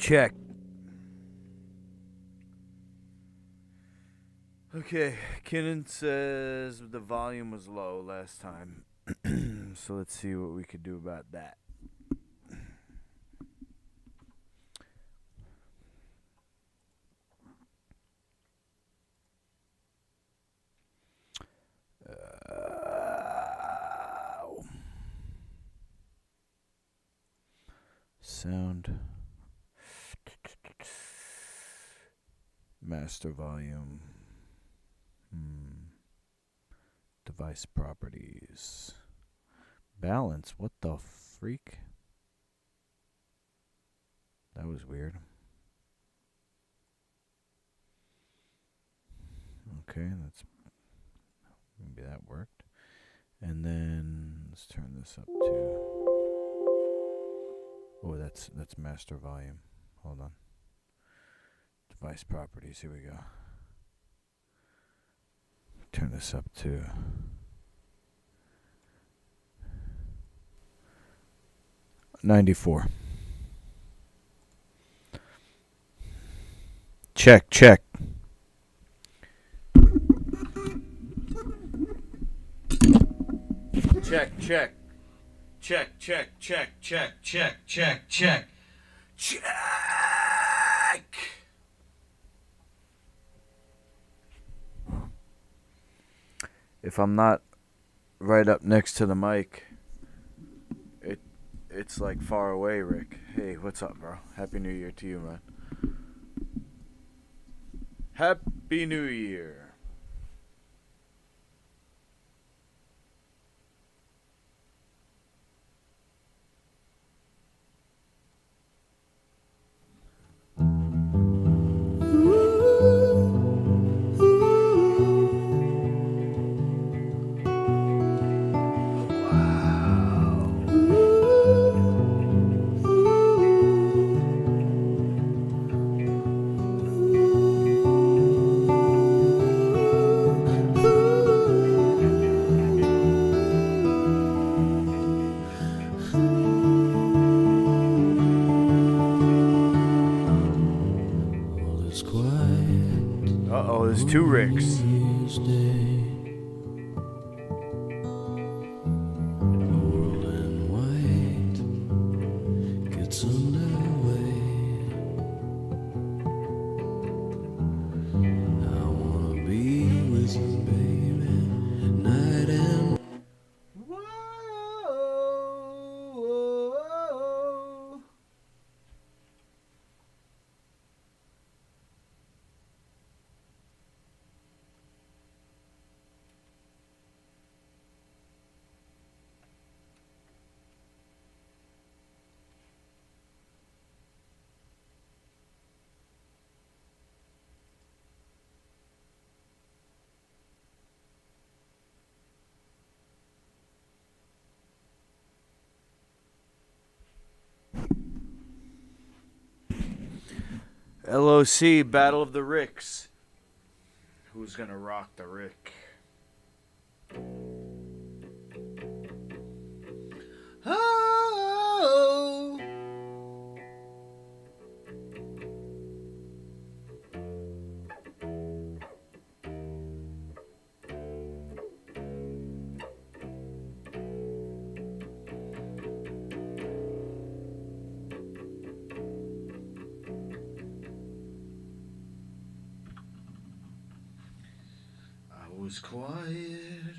Check. Okay, Kinnan says the volume was low last time. So let's see what we could do about that. Sound. Master volume. Device properties. Balance. What the freak? That was weird. Okay, that's maybe that worked. And then let's turn this up to. Oh, that's master volume. Hold on. Device properties. Here we go. Turn this up to 94. Check, check. Check, check. Check, check, check, check, check, check, check. Check. If I'm not right up next to the mic, it's like far away, Rick. Hey, what's up, bro? Happy New Year to you, man. Happy New Year. There's two Ricks. LOC, Battle of the Ricks. Who's gonna rock the Rick? Oh! Was quiet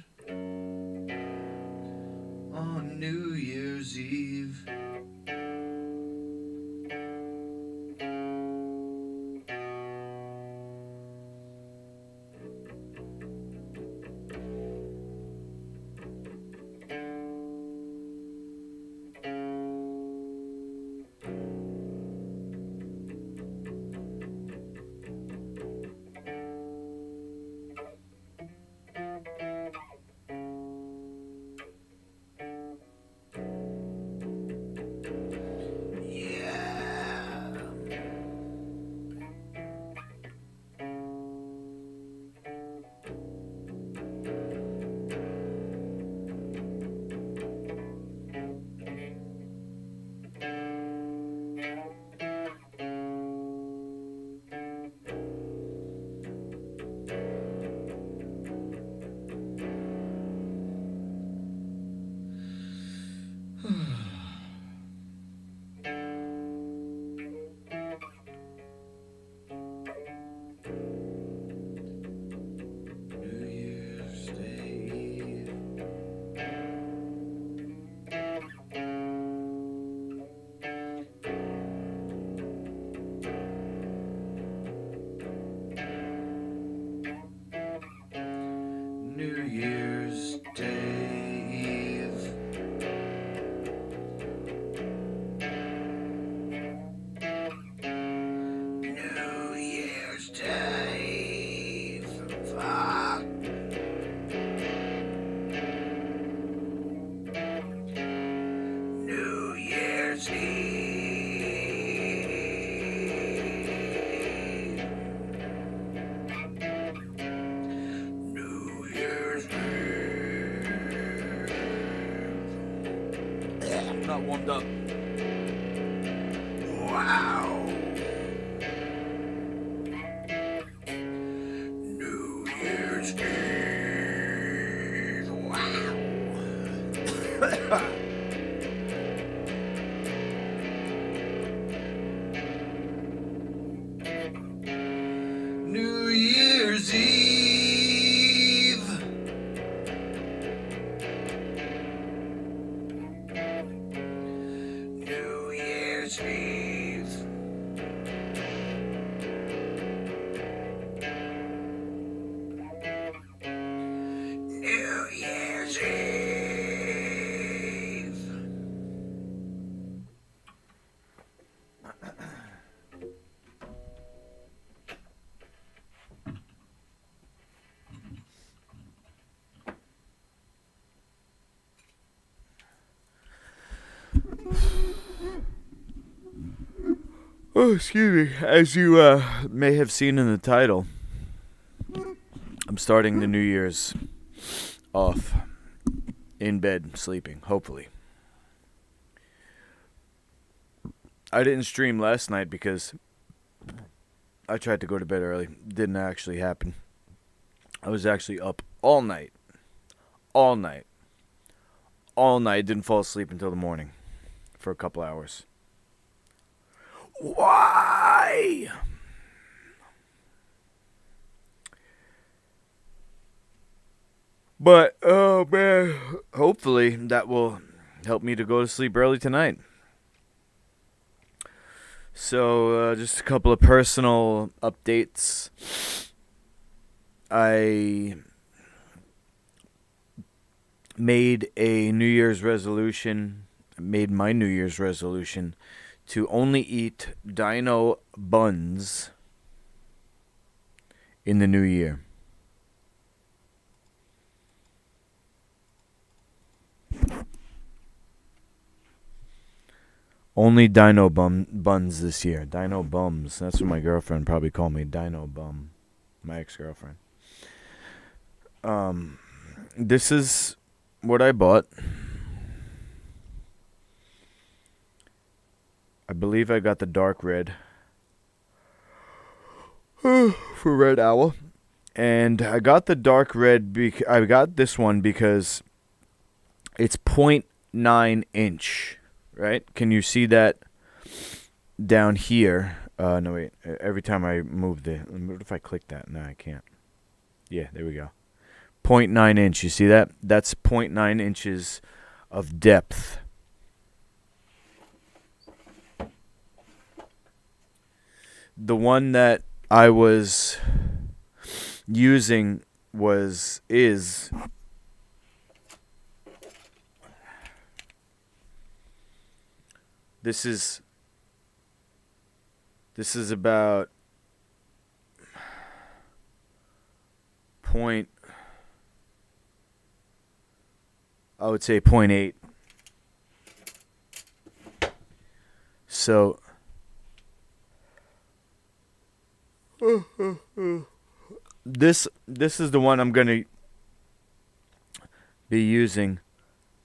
on New Year's Eve. warmed up. Wow. New Year's Eve. Wow. New Year's Eve. New Year's Eve. New Year's Eve. Oh, excuse me. As you may have seen in the title, I'm starting the New Year's off in bed, sleeping, hopefully. I didn't stream last night because I tried to go to bed early. Didn't actually happen. I was actually up all night. All night. All night. Didn't fall asleep until the morning for a couple hours. Why? But, oh man, hopefully that will help me to go to sleep early tonight. So, just a couple of personal updates. I made my New Year's resolution to only eat dino buns in the new year. Only dino buns this year. Dino bums. That's what my girlfriend probably called me. Dino bum. My ex-girlfriend. This is what I bought. I believe I got the dark red for Red Owl. And I got the dark red. I got this one because it's 0.9 inch. Right? Can you see that down here? No, wait. Every time I move what if I click that? No, I can't. Yeah, there we go. 0.9 inch. You see that? That's 0.9 inches of depth. The one that I was using is This is about I would say 0.8. So this is the one I'm going to be using.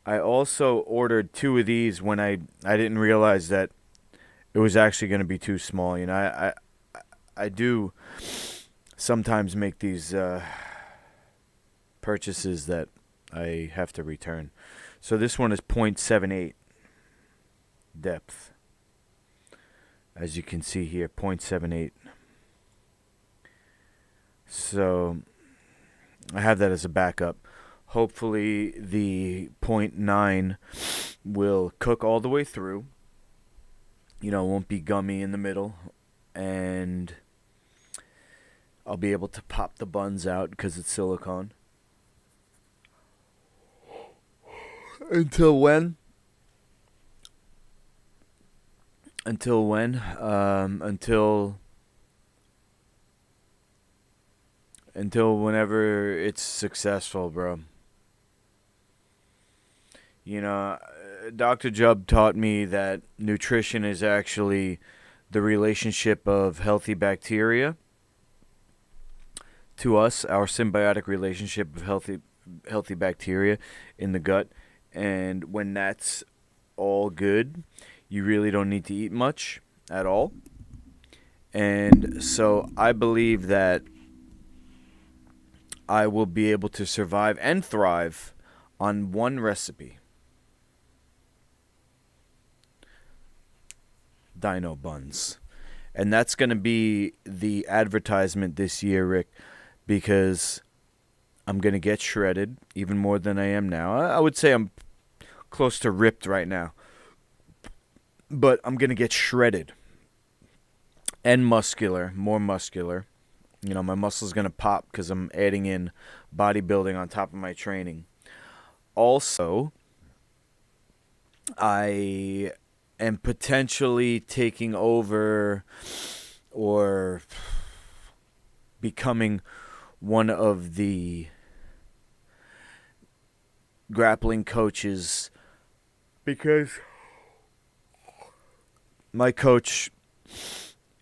I also ordered 2 of these when I didn't realize that it was actually going to be too small. You know, I do sometimes make these purchases that I have to return. So this one is 0.78 depth. As you can see here, 0.78. So I have that as a backup. Hopefully the 0.9 will cook all the way through. You know, it won't be gummy in the middle. And I'll be able to pop the buns out because it's silicone. Until when? Until whenever it's successful, bro. You know, Dr. Jubb taught me that nutrition is actually the relationship of healthy bacteria to us, our symbiotic relationship of healthy bacteria in the gut. And when that's all good. You really don't need to eat much at all. And so I believe that I will be able to survive and thrive on one recipe. Dino buns. And that's going to be the advertisement this year, Rick, because I'm going to get shredded even more than I am now. I would say I'm close to ripped right now. But I'm going to get shredded and muscular, more muscular. You know, my muscle's going to pop because I'm adding in bodybuilding on top of my training. Also, I am potentially taking over or becoming one of the grappling coaches because my coach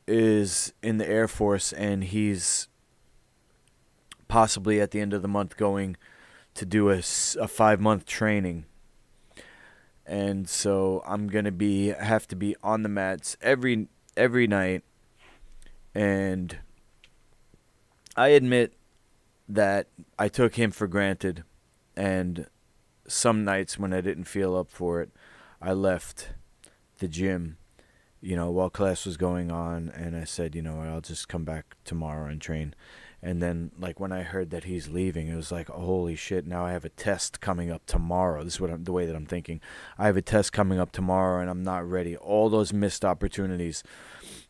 is in the Air Force and he's possibly at the end of the month going to do a 5-month training. And so I'm going to have to be on the mats every night. And I admit that I took him for granted. And some nights when I didn't feel up for it, I left the gym, you know, while class was going on. And I said, you know, I'll just come back tomorrow and train. And then, like, when I heard that he's leaving, it was like, oh, holy shit, now I have a test coming up tomorrow. This is the way that I'm thinking. I have a test coming up tomorrow, and I'm not ready. All those missed opportunities.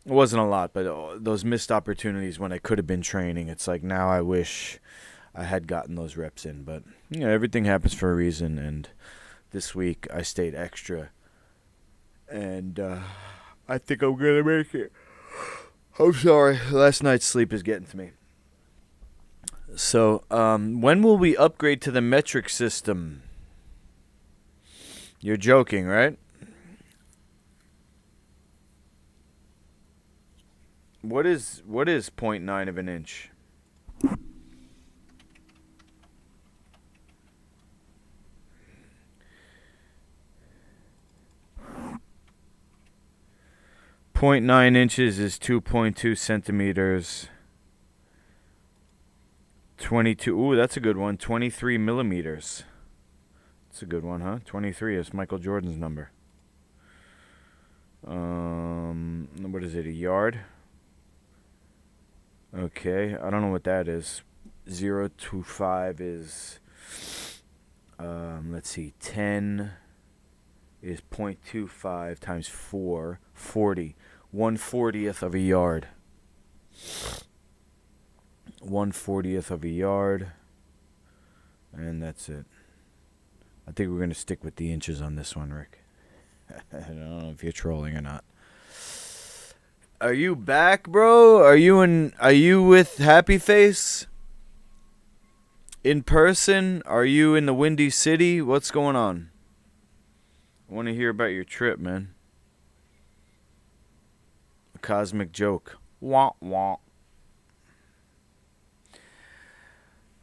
It wasn't a lot, but those missed opportunities when I could have been training. It's like, now I wish I had gotten those reps in. But, you know, everything happens for a reason, and this week I stayed extra. And I think I'm going to make it. I'm sorry. Last night's sleep is getting to me. So, when will we upgrade to the metric system? You're joking, right? What is 0.9 of an inch? .9 inches is 2.2 centimeters. 22. Ooh, that's a good one. 23 millimeters. That's a good one, huh? 23 is Michael Jordan's number. What is it? A yard? Okay, I don't know what that is. 0 to 5 is. Let's see. 10 is 0.25 times 4. 40. 1/40th of a yard. 1/40th of a yard, and that's it. I think we're going to stick with the inches on this one, Rick. I don't know if you're trolling or not. Are you back, bro? Are you with Happy Face? In person? Are you in the Windy City? What's going on? I want to hear about your trip, man. A cosmic joke. Wah, wah.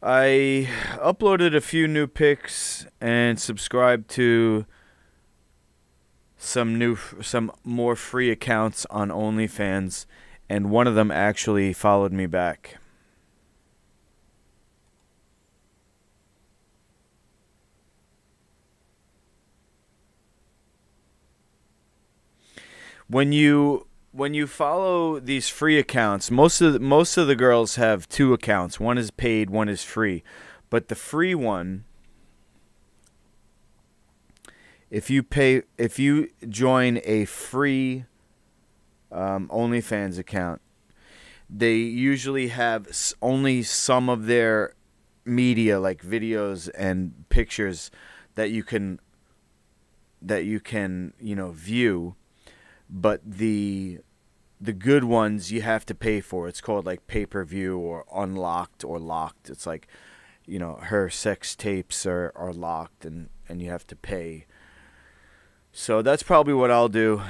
I uploaded a few new pics and subscribed to some more free accounts on OnlyFans, and one of them actually followed me back. When you follow these free accounts, most of the girls have two accounts. One is paid, one is free. But the free one, if you join a free OnlyFans account, they usually have only some of their media, like videos and pictures, that you can view. But the good ones you have to pay for. It's called like pay-per-view or unlocked or locked. It's like, her sex tapes are locked and you have to pay. So that's probably what I'll do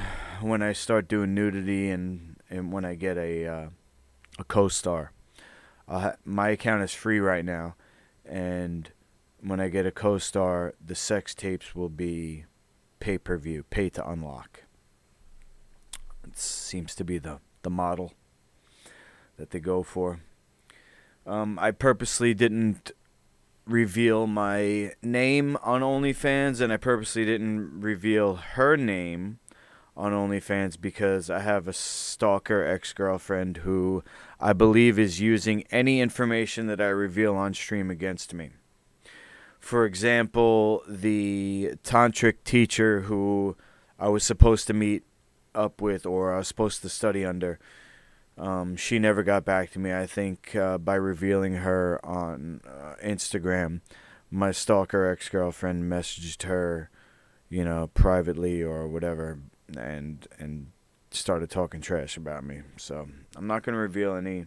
when I start doing nudity and when I get a co-star. My account is free right now, and when I get a co-star, the sex tapes will be pay-per-view, pay to unlock. It seems to be the model that they go for. I purposely didn't reveal my name on OnlyFans, and I purposely didn't reveal her name on OnlyFans because I have a stalker ex-girlfriend who I believe is using any information that I reveal on stream against me. For example, the tantric teacher who I was supposed to meet up with, or I was supposed to study under, she never got back to me. I think by revealing her on Instagram, my stalker ex-girlfriend messaged her, privately or whatever, and started talking trash about me. So I'm not going to reveal any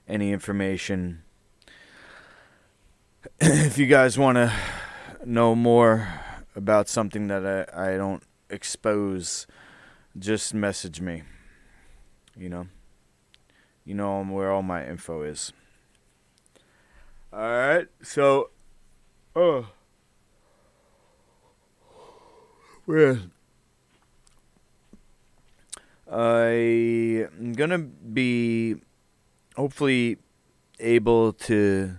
information. If you guys want to know more about something that I don't expose, just message me. You know where all my info is. Alright, so I'm gonna be hopefully able to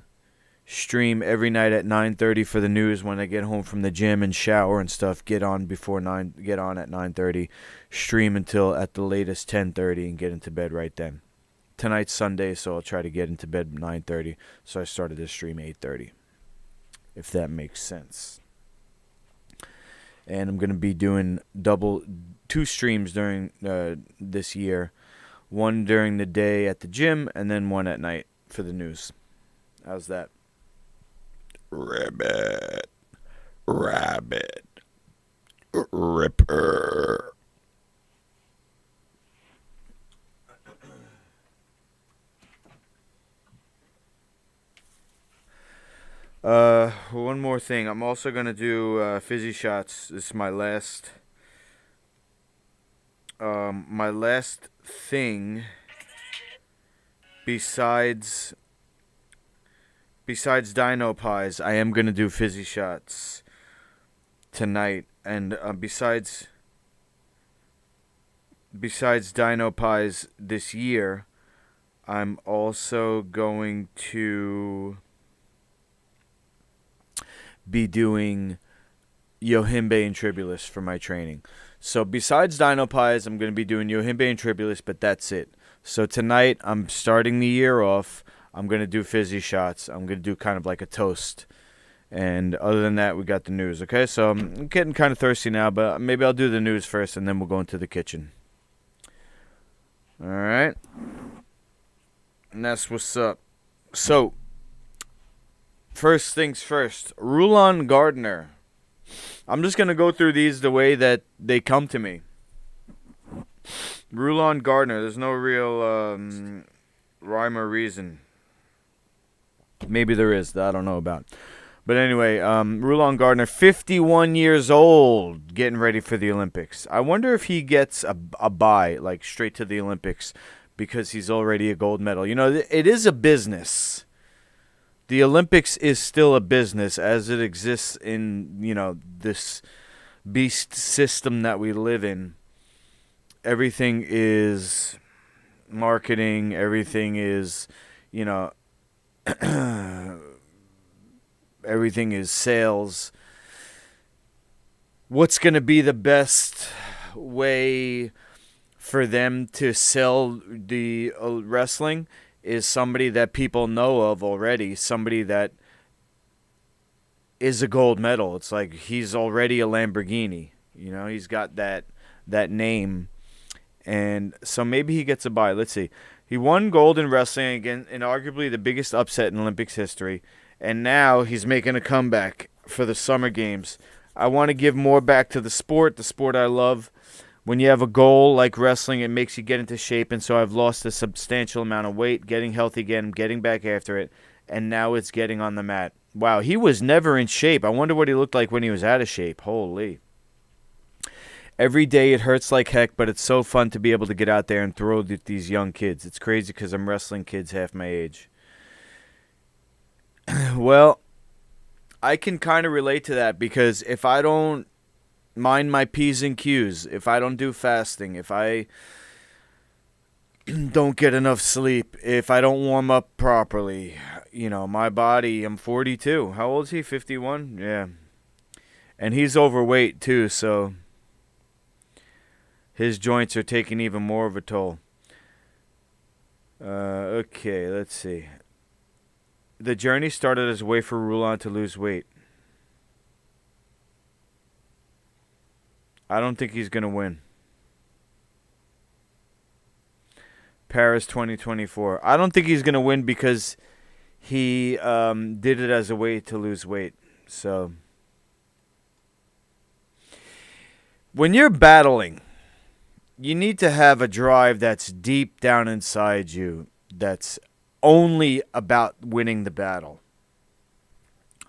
stream every night at 9:30 for the news when I get home from the gym and shower and stuff. Get on at 9:30, stream until at the latest 10:30 and get into bed right then. Tonight's Sunday, so I'll try to get into bed 9:30. So I started this stream 8:30, if that makes sense. And I'm going to be doing two streams during this year. One during the day at the gym, and then one at night for the news. How's that? Rabbit, Ripper. One more thing. I'm also gonna do fizzy shots. This is my last thing besides Dino Pies. I am gonna do fizzy shots tonight, and besides Dino Pies this year, I'm also going to be doing Yohimbe and Tribulus for my training. So besides Dino Pies, I'm going to be doing Yohimbe and Tribulus, but that's it. So tonight, I'm starting the year off. I'm going to do fizzy shots. I'm going to do kind of like a toast. And other than that, we got the news, okay? So I'm getting kind of thirsty now, but maybe I'll do the news first, and then we'll go into the kitchen. All right? And that's what's up. So, first things first, RULON GARDNER. I'm just going to go through these the way that they come to me. RULON GARDNER. There's no real rhyme or reason. Maybe there is that I don't know about. But anyway, RULON GARDNER, 51 years old, getting ready for the Olympics. I wonder if he gets a bye, like straight to the Olympics, because he's already a gold medal. You know, it is a business. The Olympics is still a business as it exists in, this beast system that we live in. Everything is marketing. Everything is, everything is sales. What's going to be the best way for them to sell the wrestling is somebody that people know of already, somebody that is a gold medal. It's like he's already a Lamborghini. He's got that name. And so maybe he gets a bye. Let's see. He won gold in wrestling again in arguably the biggest upset in Olympics history. And now he's making a comeback for the Summer Games. I want to give more back to the sport I love. When you have a goal like wrestling, it makes you get into shape. And so I've lost a substantial amount of weight, getting healthy again, getting back after it. And now it's getting on the mat. Wow, he was never in shape. I wonder what he looked like when he was out of shape. Holy. Every day it hurts like heck, but it's so fun to be able to get out there and throw at these young kids. It's crazy because I'm wrestling kids half my age. Well, I can kind of relate to that because if I don't mind my P's and Q's, if I don't do fasting, if I don't get enough sleep, if I don't warm up properly, my body, I'm 42. How old is he? 51? Yeah. And he's overweight too, so his joints are taking even more of a toll. Okay, let's see. The journey started as a way for Rulon to lose weight. I don't think he's going to win. Paris 2024. I don't think he's going to win because he did it as a way to lose weight. So, when you're battling, you need to have a drive that's deep down inside you that's only about winning the battle.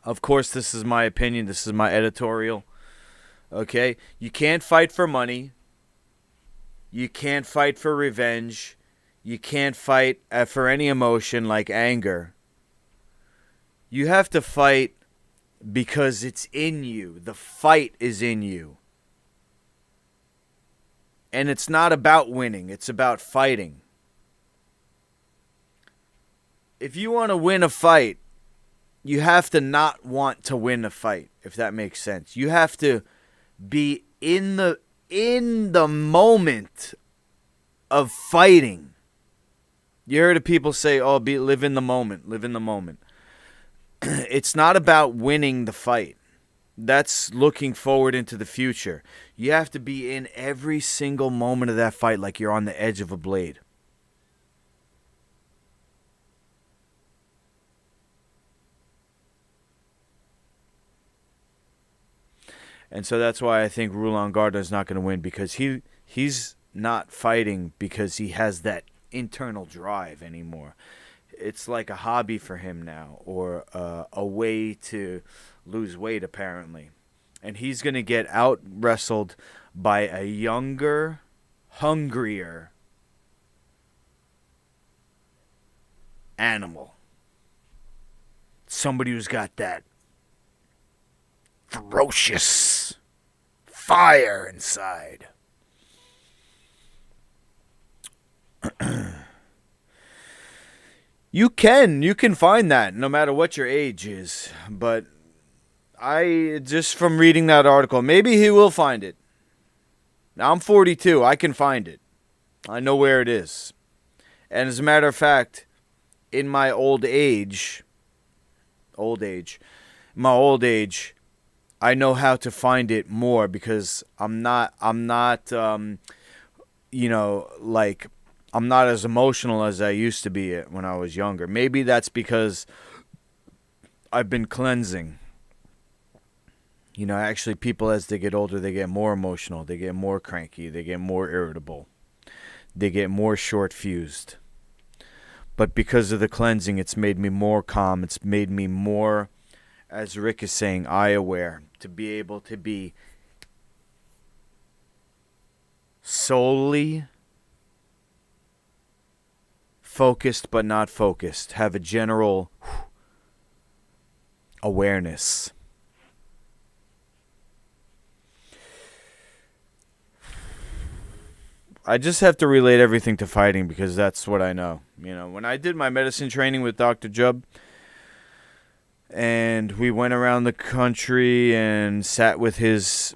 Of course, this is my opinion. This is my editorial. Okay? You can't fight for money. You can't fight for revenge. You can't fight for any emotion like anger. You have to fight because it's in you. The fight is in you. And it's not about winning. It's about fighting. If you want to win a fight, you have to not want to win a fight, if that makes sense. You have to be in the moment of fighting. You heard of people say, live in the moment, live in the moment. It's not about winning the fight. That's looking forward into the future. You have to be in every single moment of that fight like you're on the edge of a blade. And so that's why I think Rulon Gardner is not going to win, because he's not fighting because he has that internal drive anymore. It's like a hobby for him now, or a way to lose weight, apparently. And he's going to get out-wrestled by a younger, hungrier animal. Somebody who's got that ferocious fire inside. You can find that no matter what your age is, but I just from reading that article, maybe he will find it. Now I'm 42, I can find it. I know where it is. And as a matter of fact, in my old age, I know how to find it more because I'm not I'm not as emotional as I used to be when I was younger. Maybe that's because I've been cleansing. Actually, people as they get older, they get more emotional. They get more cranky. They get more irritable. They get more short-fused. But because of the cleansing, it's made me more calm. It's made me more, as Rick is saying, eye-aware, to be able to be solely focused but not focused. Have a general awareness. I just have to relate everything to fighting because that's what I know. When I did my medicine training with Dr. Jubb, and we went around the country and sat with his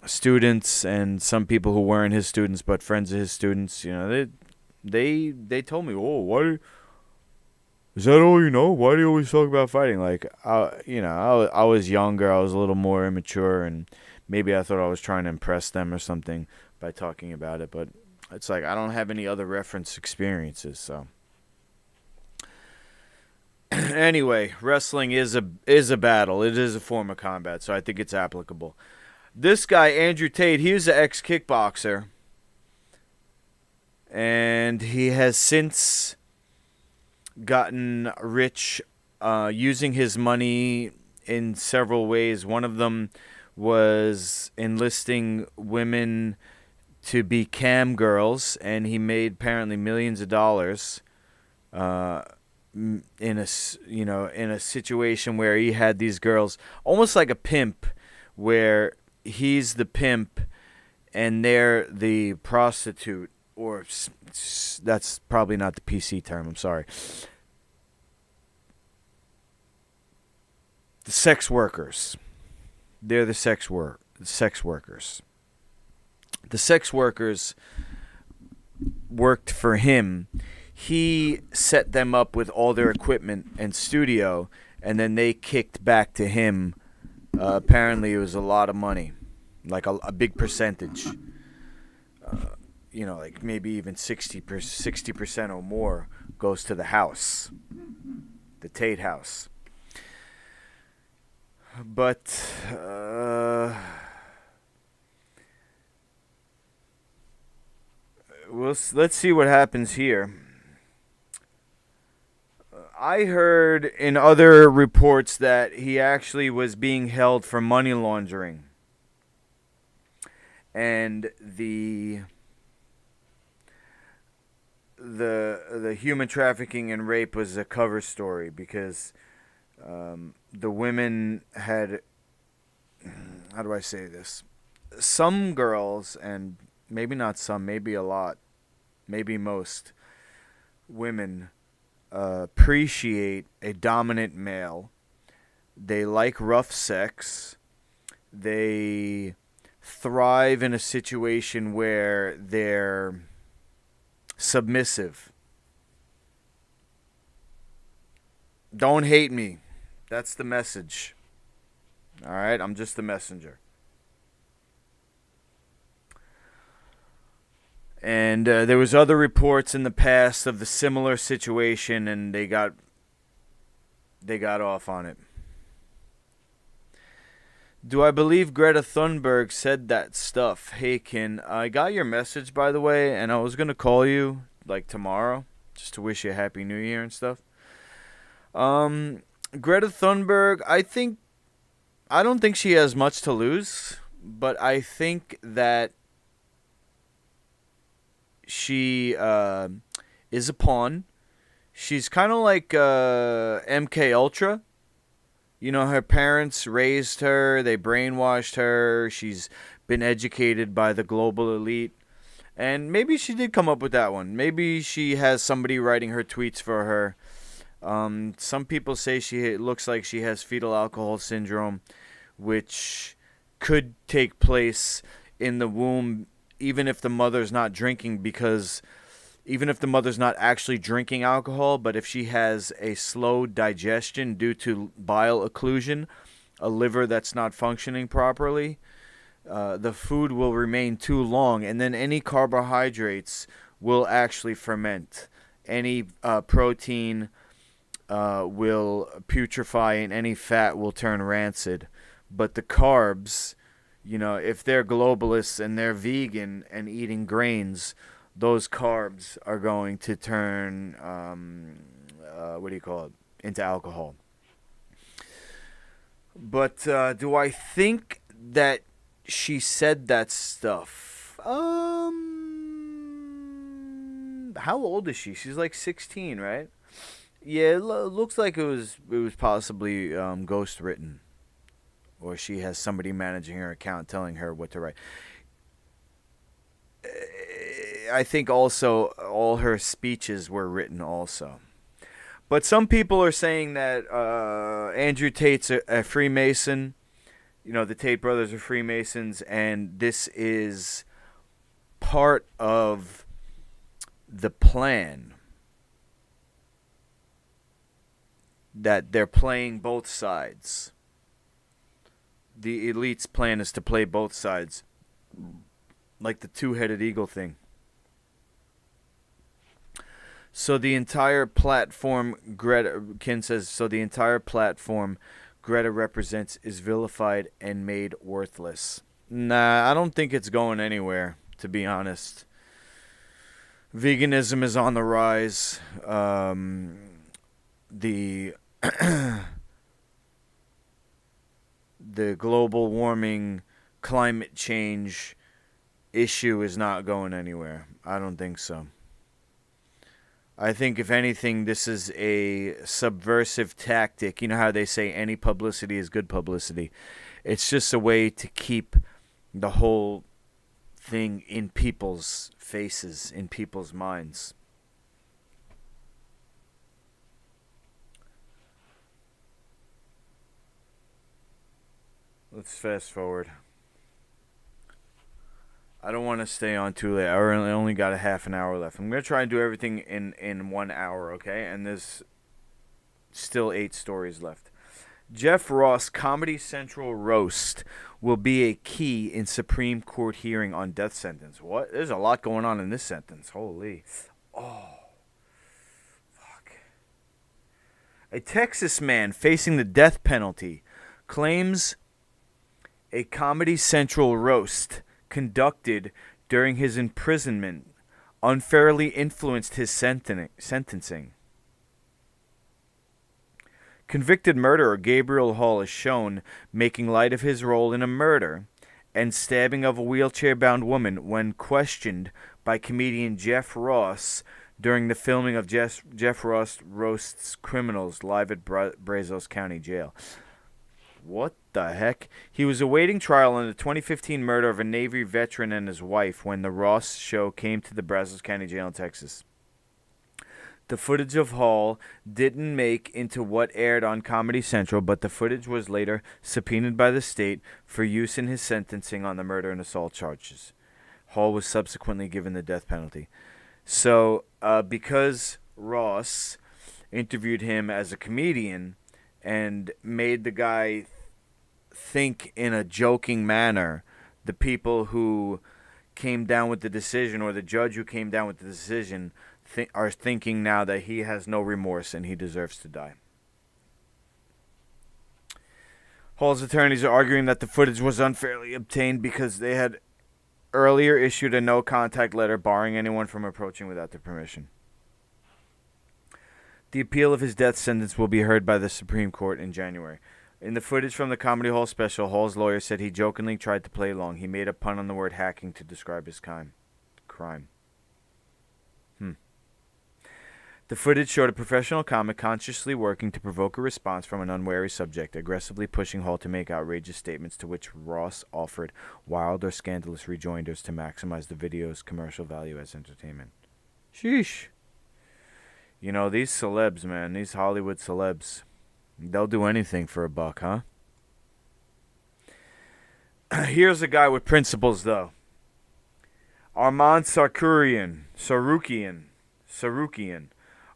students and some people who weren't his students but friends of his students, they told me, why is that all you know? Why do you always talk about fighting? Like, I was younger, I was a little more immature, and maybe I thought I was trying to impress them or something by talking about it, but it's like I don't have any other reference experiences, so. Anyway, wrestling is a battle. It is a form of combat, so I think it's applicable. This guy, Andrew Tate, he was an ex-kickboxer, and he has since gotten rich using his money in several ways. One of them was enlisting women to be cam girls, and he made apparently millions of dollars in a in a situation where he had these girls almost like a pimp, where he's the pimp and they're the prostitute, or that's probably not the PC term. I'm sorry. The sex workers. They're the sex workers. The sex workers worked for him. He set them up with all their equipment and studio, and then they kicked back to him. Apparently, it was a lot of money, like a big percentage. Like maybe even 60% or more goes to the house, the Tate house. But let's see what happens here. I heard in other reports that he actually was being held for money laundering. And the human trafficking and rape was a cover story, because the women had, how do I say this? Some girls, and maybe not some, maybe a lot, maybe most women appreciate a dominant male. They like rough sex. They thrive in a situation where they're submissive. Don't hate me. That's the message. All right? I'm just the messenger. And there was other reports in the past of the similar situation, and they got off on it. Do I believe Greta Thunberg said that stuff? Hey, Ken, I got your message, by the way, and I was going to call you, like, tomorrow, just to wish you a Happy New Year and stuff. Greta Thunberg, I don't think she has much to lose, but I think that she is a pawn. She's kind of like MK Ultra. Her parents raised her. They brainwashed her. She's been educated by the global elite. And maybe she did come up with that one. Maybe she has somebody writing her tweets for her. Some people say it looks like she has fetal alcohol syndrome, which could take place in the womb, even if the mother's not drinking, because even if the mother's not actually drinking alcohol, but if she has a slow digestion due to bile occlusion, a liver that's not functioning properly, the food will remain too long, and then any carbohydrates will actually ferment. Any protein will putrefy, and any fat will turn rancid. But the carbs, if they're globalists and they're vegan and eating grains, those carbs are going to turn, into alcohol. But do I think that she said that stuff? How old is she? She's like 16, right? Yeah, it looks like it was possibly ghost written, or she has somebody managing her account telling her what to write. I think also all her speeches were written also. But some people are saying that Andrew Tate's a Freemason. The Tate brothers are Freemasons, and this is part of the plan. That they're playing both sides. The elite's plan is to play both sides. Like the two-headed eagle thing. So the entire platform, Ken says, the entire platform Greta represents is vilified and made worthless. Nah, I don't think it's going anywhere, to be honest. Veganism is on the rise. The global warming, climate change, issue is not going anywhere. I don't think so. I think, if anything, this is a subversive tactic. You know how they say any publicity is good publicity? It's just a way to keep the whole thing in people's faces, in people's minds. Let's fast forward. I don't want to stay on too late. I only got a half an hour left. I'm going to try and do everything in 1 hour, okay? And there's still 8 stories left. Jeff Ross Comedy Central roast will be a key in Supreme Court hearing on death sentence. What? There's a lot going on in this sentence. Holy. Oh. Fuck. A Texas man facing the death penalty claims a Comedy Central roast conducted during his imprisonment unfairly influenced his sentencing. Convicted murderer Gabriel Hall is shown making light of his role in a murder and stabbing of a wheelchair-bound woman when questioned by comedian Jeff Ross during the filming of Jeff Ross Roasts Criminals live at Brazos County Jail. What the heck? He was awaiting trial in the 2015 murder of a Navy veteran and his wife when the Ross show came to the Brazos County Jail in Texas. The footage of Hall didn't make into what aired on Comedy Central, but the footage was later subpoenaed by the state for use in his sentencing on the murder and assault charges. Hall was subsequently given the death penalty. So, because Ross interviewed him as a comedian and made the guy think in a joking manner, the people who came down with the decision, or the judge who came down with the decision, are thinking now that he has no remorse and he deserves to die. Hall's attorneys are arguing that the footage was unfairly obtained because they had earlier issued a no-contact letter barring anyone from approaching without their permission. The appeal of his death sentence will be heard by the Supreme Court in January. In the footage from the Comedy Hall special, Hall's lawyer said he jokingly tried to play along. He made a pun on the word hacking to describe his crime. The footage showed a professional comic consciously working to provoke a response from an unwary subject, aggressively pushing Hall to make outrageous statements to which Ross offered wild or scandalous rejoinders to maximize the video's commercial value as entertainment. Sheesh. You know, these celebs, man, these Hollywood celebs, they'll do anything for a buck, huh? Here's a guy with principles, though. Arman Tsarukyan.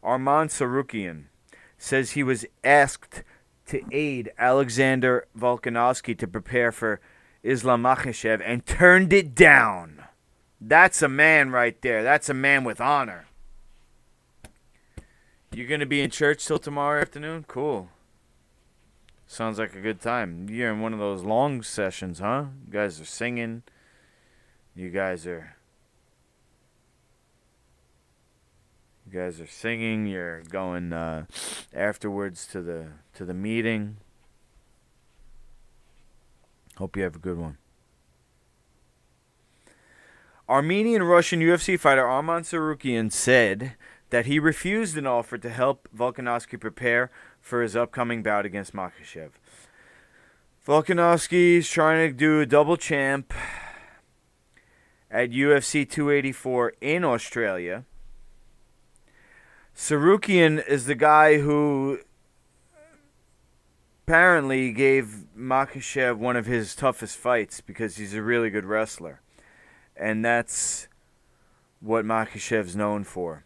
Arman Tsarukyan says he was asked to aid Alexander Volkanovski to prepare for Islam Makhachev and turned it down. That's a man right there. That's a man with honor. You going to be in church till tomorrow afternoon? Cool. Sounds like a good time. You're in one of those long sessions, huh? You guys are singing. You guys are singing. You're going afterwards to the meeting. Hope you have a good one. Armenian-Russian UFC fighter Arman Tsarukyan said that he refused an offer to help Volkanovski prepare for his upcoming bout against Makhachev. Volkanovski is trying to do a double champ at UFC 284 in Australia. Tsarukyan is the guy who apparently gave Makhachev one of his toughest fights because he's a really good wrestler. And that's what Makhachev's known for.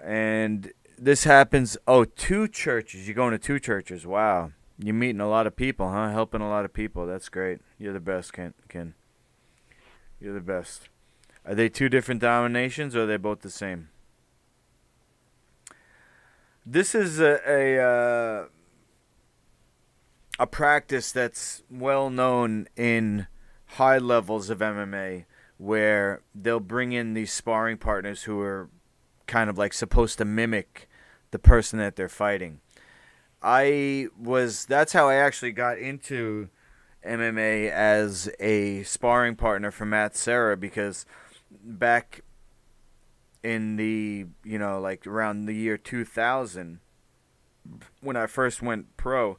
And this happens, 2 churches. You're going to 2 churches. Wow. You're meeting a lot of people, huh? Helping a lot of people. That's great. You're the best, Ken. You're the best. Are they 2 different denominations or are they both the same? This is a practice that's well known in high levels of MMA, where they'll bring in these sparring partners who are kind of like supposed to mimic the person that they're fighting. That's how I actually got into MMA as a sparring partner for Matt Serra, because back in the, like around the year 2000, when I first went pro.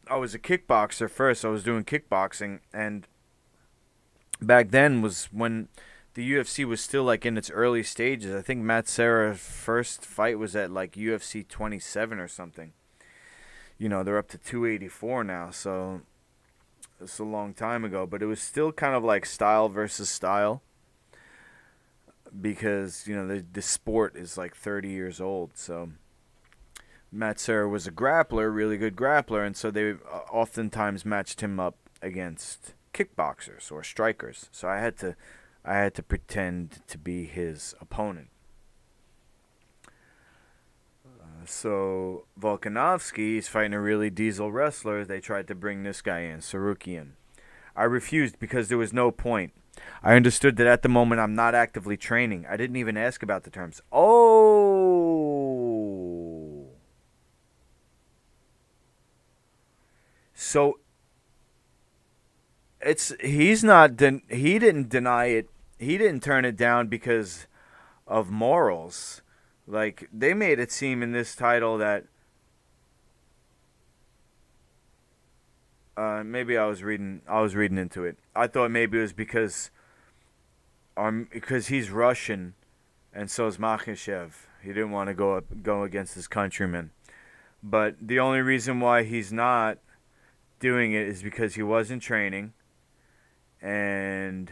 I was a kickboxer first. I was doing kickboxing, and back then was when the UFC was still like in its early stages. I think Matt Serra's first fight was at like UFC 27 or something. They're up to 284 now, so it's a long time ago. But it was still kind of like style versus style, because the sport is like 30 years old. So Matt Serra was a grappler, really good grappler, and so they oftentimes matched him up against kickboxers or strikers. So I had to pretend to be his opponent. So Volkanovski is fighting a really diesel wrestler. They tried to bring this guy in, Tsarukyan. I refused because there was no point. I understood that at the moment I'm not actively training. I didn't even ask about the terms. Oh. So he didn't deny it. He didn't turn it down because of morals. Like, they made it seem in this title that maybe I was reading into it. I thought maybe it was because he's Russian and so is Makhachev. He didn't want to go against his countrymen. But the only reason why he's not doing it is because he wasn't training, and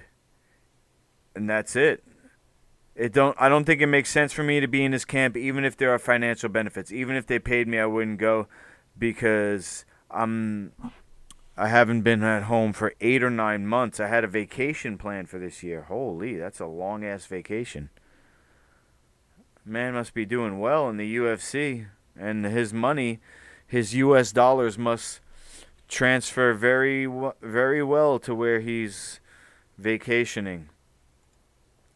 that's it. I don't think it makes sense for me to be in his camp, even if there are financial benefits. Even if they paid me, I wouldn't go, because I haven't been at home for 8 or 9 months. I had a vacation planned for this year. Holy, that's a long ass vacation. Man must be doing well in the UFC, and his money, his US dollars must transfer very well to where he's vacationing.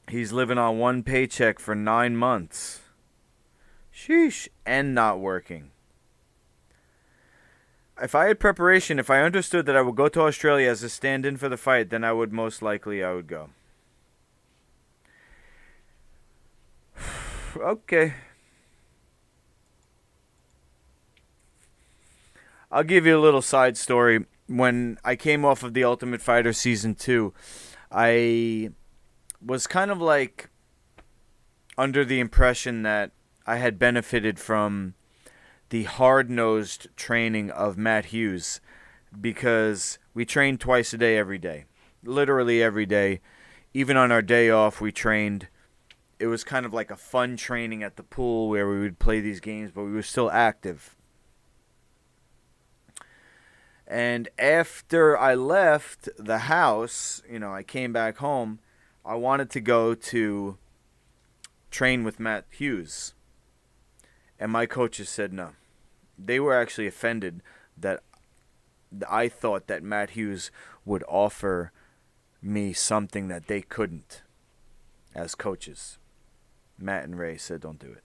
He's living on one paycheck for 9 months. Sheesh. And not working. If I had preparation, if I understood that I would go to Australia as a stand-in for the fight, then I would go. Okay. I'll give you a little side story. When I came off of The Ultimate Fighter Season 2, I was kind of like under the impression that I had benefited from the hard-nosed training of Matt Hughes, because we trained twice a day every day. Literally every day. Even on our day off, we trained. It was kind of like a fun training at the pool where we would play these games, but we were still active. And after I left the house, I came back home, I wanted to go to train with Matt Hughes. And my coaches said no. They were actually offended that I thought that Matt Hughes would offer me something that they couldn't as coaches. Matt and Ray said don't do it.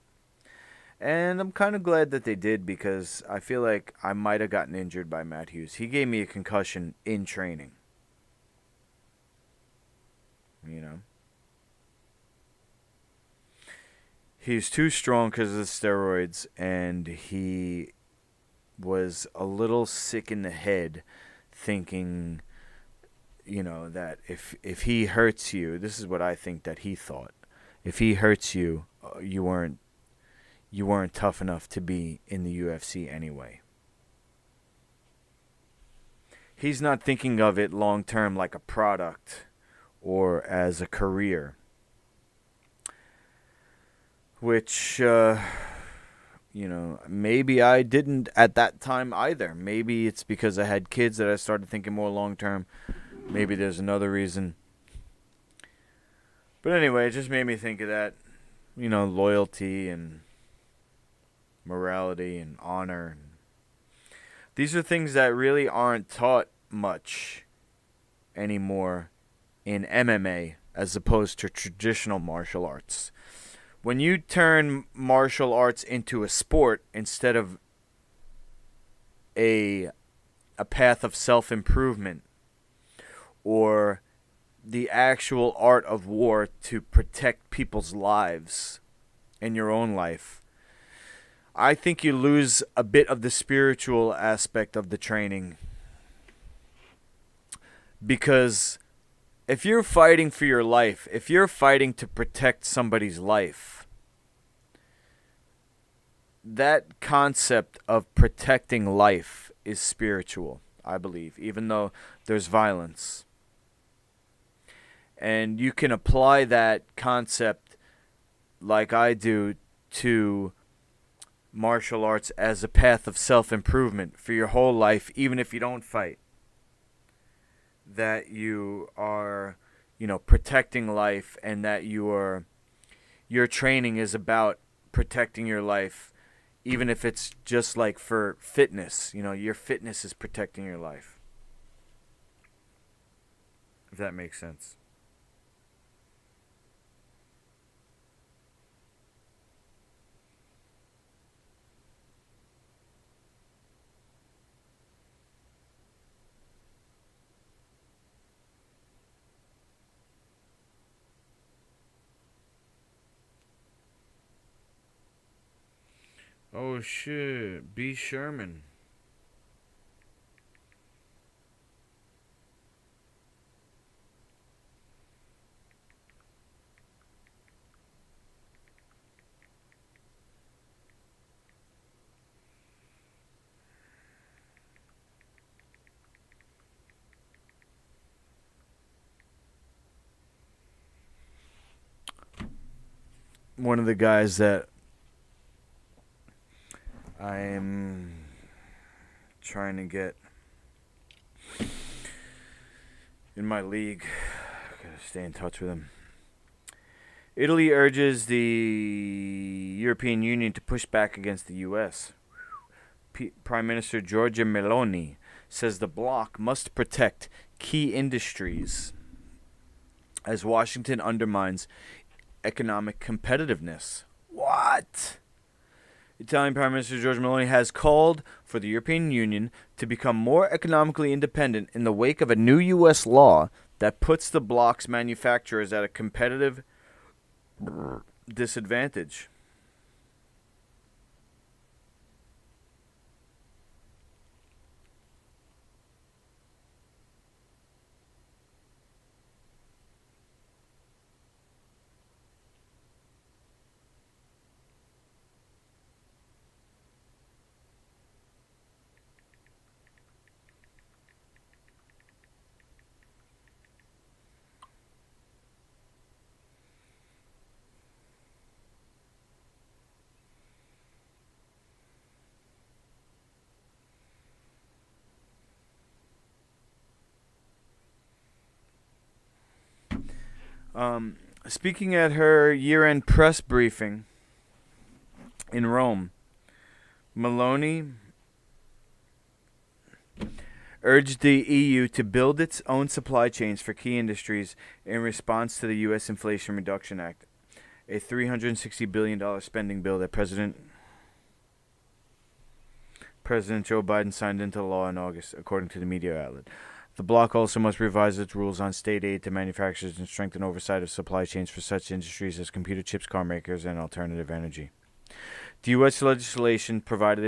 And I'm kind of glad that they did, because I feel like I might have gotten injured by Matt Hughes. He gave me a concussion in training. He's too strong because of the steroids, and he was a little sick in the head thinking, that if he hurts you, this is what I think that he thought. If he hurts you, you weren't tough enough to be in the UFC anyway. He's not thinking of it long term like a product or as a career. Which, maybe I didn't at that time either. Maybe it's because I had kids that I started thinking more long term. Maybe there's another reason. But anyway, it just made me think of that. Loyalty and morality and honor. These are things that really aren't taught much anymore in MMA as opposed to traditional martial arts. When you turn martial arts into a sport instead of a path of self-improvement, or the actual art of war to protect people's lives and your own life, I think you lose a bit of the spiritual aspect of the training. Because if you're fighting for your life, if you're fighting to protect somebody's life, that concept of protecting life is spiritual, I believe, even though there's violence. And you can apply that concept, like I do, to martial arts as a path of self-improvement for your whole life, even if you don't fight. That you are, protecting life, and that your training is about protecting your life, even if it's just like for fitness. Your fitness is protecting your life. If that makes sense. Oh shit, B. Sherman. One of the guys that I am trying to get in my league. Gotta stay in touch with him. Italy urges the European Union to push back against the U.S. Prime Minister Giorgia Meloni says the bloc must protect key industries as Washington undermines economic competitiveness. What? Italian Prime Minister Giorgia Meloni has called for the European Union to become more economically independent in the wake of a new U.S. law that puts the bloc's manufacturers at a competitive disadvantage. Speaking at her year-end press briefing in Rome, Meloni urged the EU to build its own supply chains for key industries in response to the U.S. Inflation Reduction Act, a $360 billion spending bill that President Joe Biden signed into law in August, according to the media outlet. The bloc also must revise its rules on state aid to manufacturers and strengthen oversight of supply chains for such industries as computer chips, car makers, and alternative energy. The U.S. legislation provided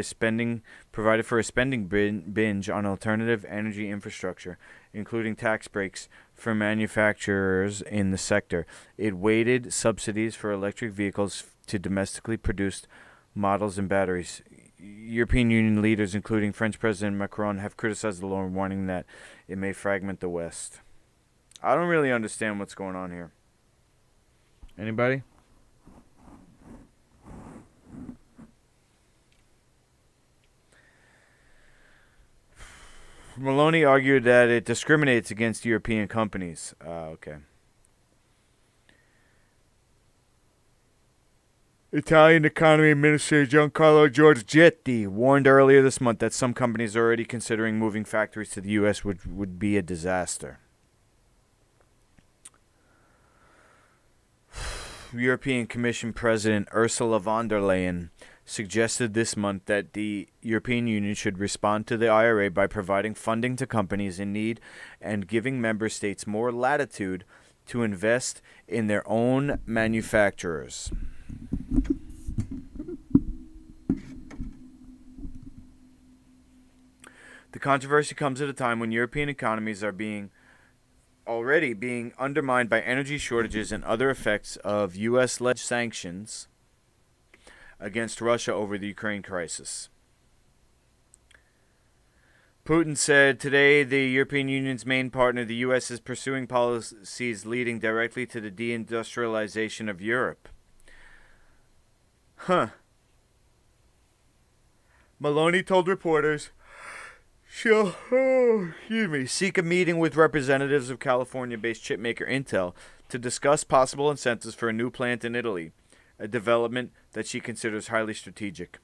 for a spending binge on alternative energy infrastructure, including tax breaks for manufacturers in the sector. It weighted subsidies for electric vehicles to domestically produced models and batteries. European Union leaders, including French President Macron, have criticized the law, warning that it may fragment the West. I don't really understand what's going on here. Anybody? Meloni argued that it discriminates against European companies. Okay. Italian Economy Minister Giancarlo Giorgetti warned earlier this month that some companies are already considering moving factories to the U.S., which would be a disaster. European Commission President Ursula von der Leyen suggested this month that the European Union should respond to the IRA by providing funding to companies in need and giving member states more latitude to invest in their own manufacturers. The controversy comes at a time when European economies are already being undermined by energy shortages and other effects of U.S.-led sanctions against Russia over the Ukraine crisis. Putin said today the European Union's main partner, the U.S., is pursuing policies leading directly to the deindustrialization of Europe. Maloney told reporters she'll seek a meeting with representatives of California-based chipmaker Intel to discuss possible incentives for a new plant in Italy, a development that she considers highly strategic.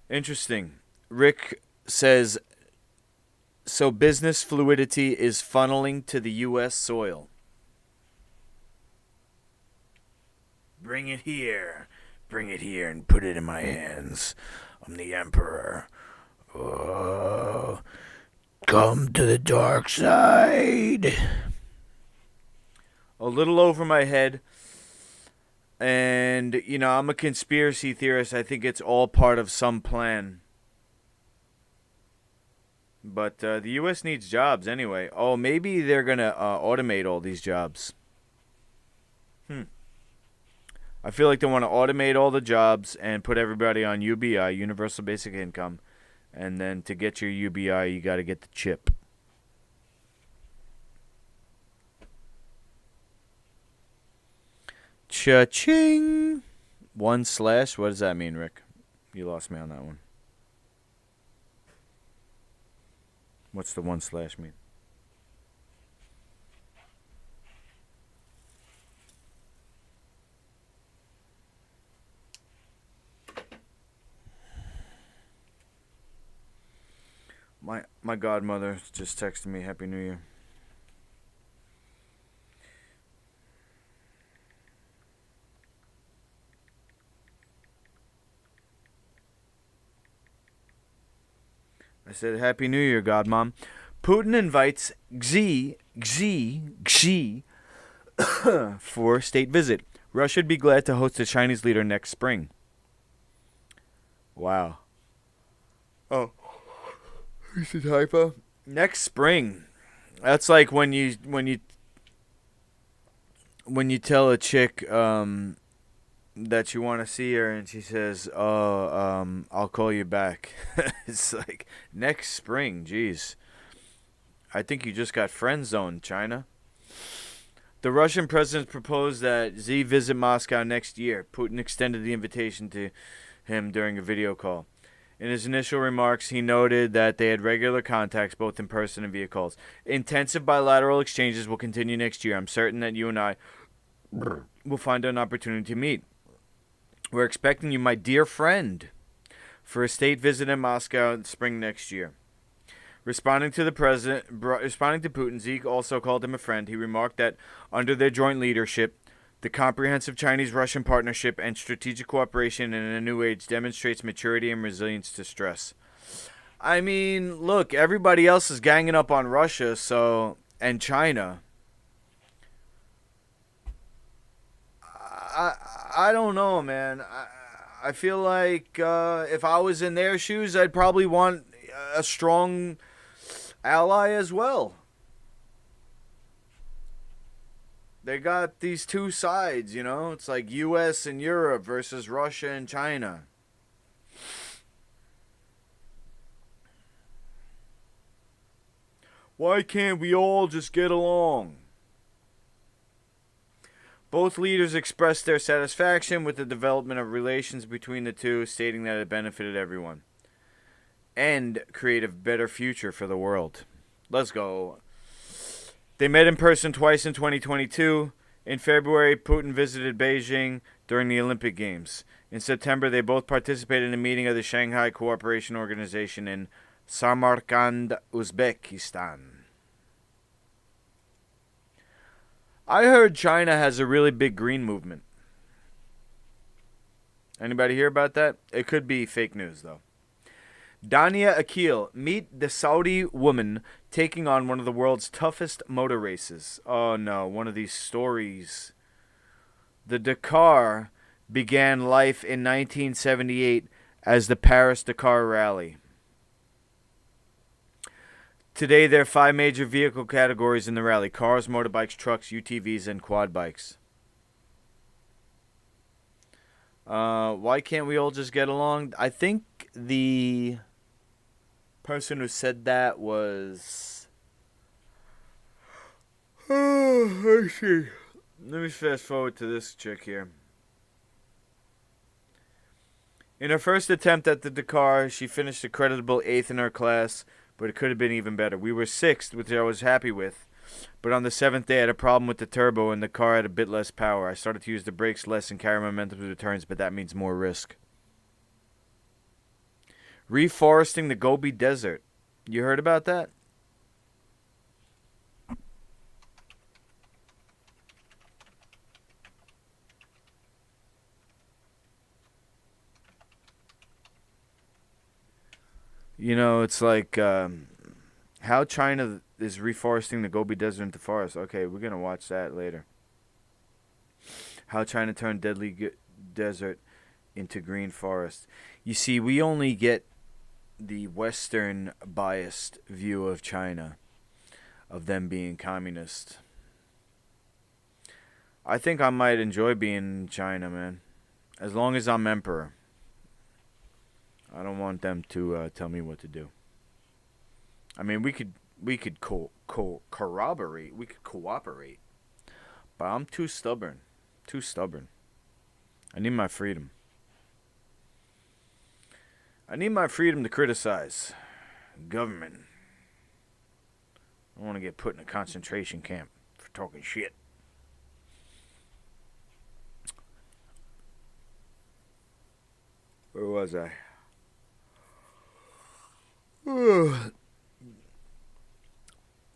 Interesting. Rick says, so business fluidity is funneling to the U.S. soil. Bring it here. Bring it here and put it in my hands. I'm the Emperor. Oh, come to the dark side. A little over my head. And, you know, I'm a conspiracy theorist. I think it's all part of some plan. But the U.S. needs jobs anyway. Oh, maybe they're going to automate all these jobs. I feel like they want to automate all the jobs and put everybody on UBI, Universal Basic Income. And then to get your UBI, you got to get the chip. Cha-ching. 1/. What does that mean, Rick? You lost me on that one. What's the 1/ mean? My godmother just texted me Happy New Year. I said Happy New Year, Godmom. Putin invites Xi for state visit. Russia would be glad to host the Chinese leader next spring. Wow. Oh. Is it typo? Next spring. That's like when you tell a chick that you want to see her and she says, I'll call you back. It's like next spring. Jeez. I think you just got friend zoned, China. The Russian president proposed that Xi visit Moscow next year. Putin extended the invitation to him during a video call. In his initial remarks, he noted that they had regular contacts both in person and via calls. Intensive bilateral exchanges will continue next year. I'm certain that you and I will find an opportunity to meet. We're expecting you, my dear friend, for a state visit in Moscow in spring next year. Responding to Putin, Xi also called him a friend. He remarked that under their joint leadership, the comprehensive Chinese-Russian partnership and strategic cooperation in a new age demonstrates maturity and resilience to stress. I mean, look, everybody else is ganging up on Russia, and China. I don't know, man. I feel like if I was in their shoes, I'd probably want a strong ally as well. They got these two sides, you know? It's like U.S. and Europe versus Russia and China. Why can't we all just get along? Both leaders expressed their satisfaction with the development of relations between the two, stating that it benefited everyone and create a better future for the world. Let's go. They met in person twice in 2022. In February, Putin visited Beijing during the Olympic Games. In September, they both participated in a meeting of the Shanghai Cooperation Organization in Samarkand, Uzbekistan. I heard China has a really big green movement. Anybody hear about that? It could be fake news, though. Dania Akil, meet the Saudi woman taking on one of the world's toughest motor races. Oh no, one of these stories. The Dakar began life in 1978 as the Paris-Dakar Rally. Today, there are 5 major vehicle categories in the rally: cars, motorbikes, trucks, UTVs, and quad bikes. Why can't we all just get along? I think the person who said that was... let's see. Let me fast forward to this chick here. In her first attempt at the Dakar, she finished a creditable 8th in her class, but it could have been even better. We were 6th, which I was happy with. But on the 7th day, I had a problem with the turbo, and the car had a bit less power. I started to use the brakes less and carry momentum through the turns, but that means more risk. Reforesting the Gobi Desert. You heard about that? You know, it's like how China is reforesting the Gobi Desert into forest. Okay, we're going to watch that later. How China turned deadly desert into green forest. You see, we only get the Western biased view of China, of them being communist. I think I might enjoy being in China, man. As long as I'm emperor. I don't want them to tell me what to do. I mean, we could corroborate. We could cooperate. But I'm too stubborn. Too stubborn. I need my freedom. I need my freedom to criticize government. I don't want to get put in a concentration camp for talking shit. Where was I?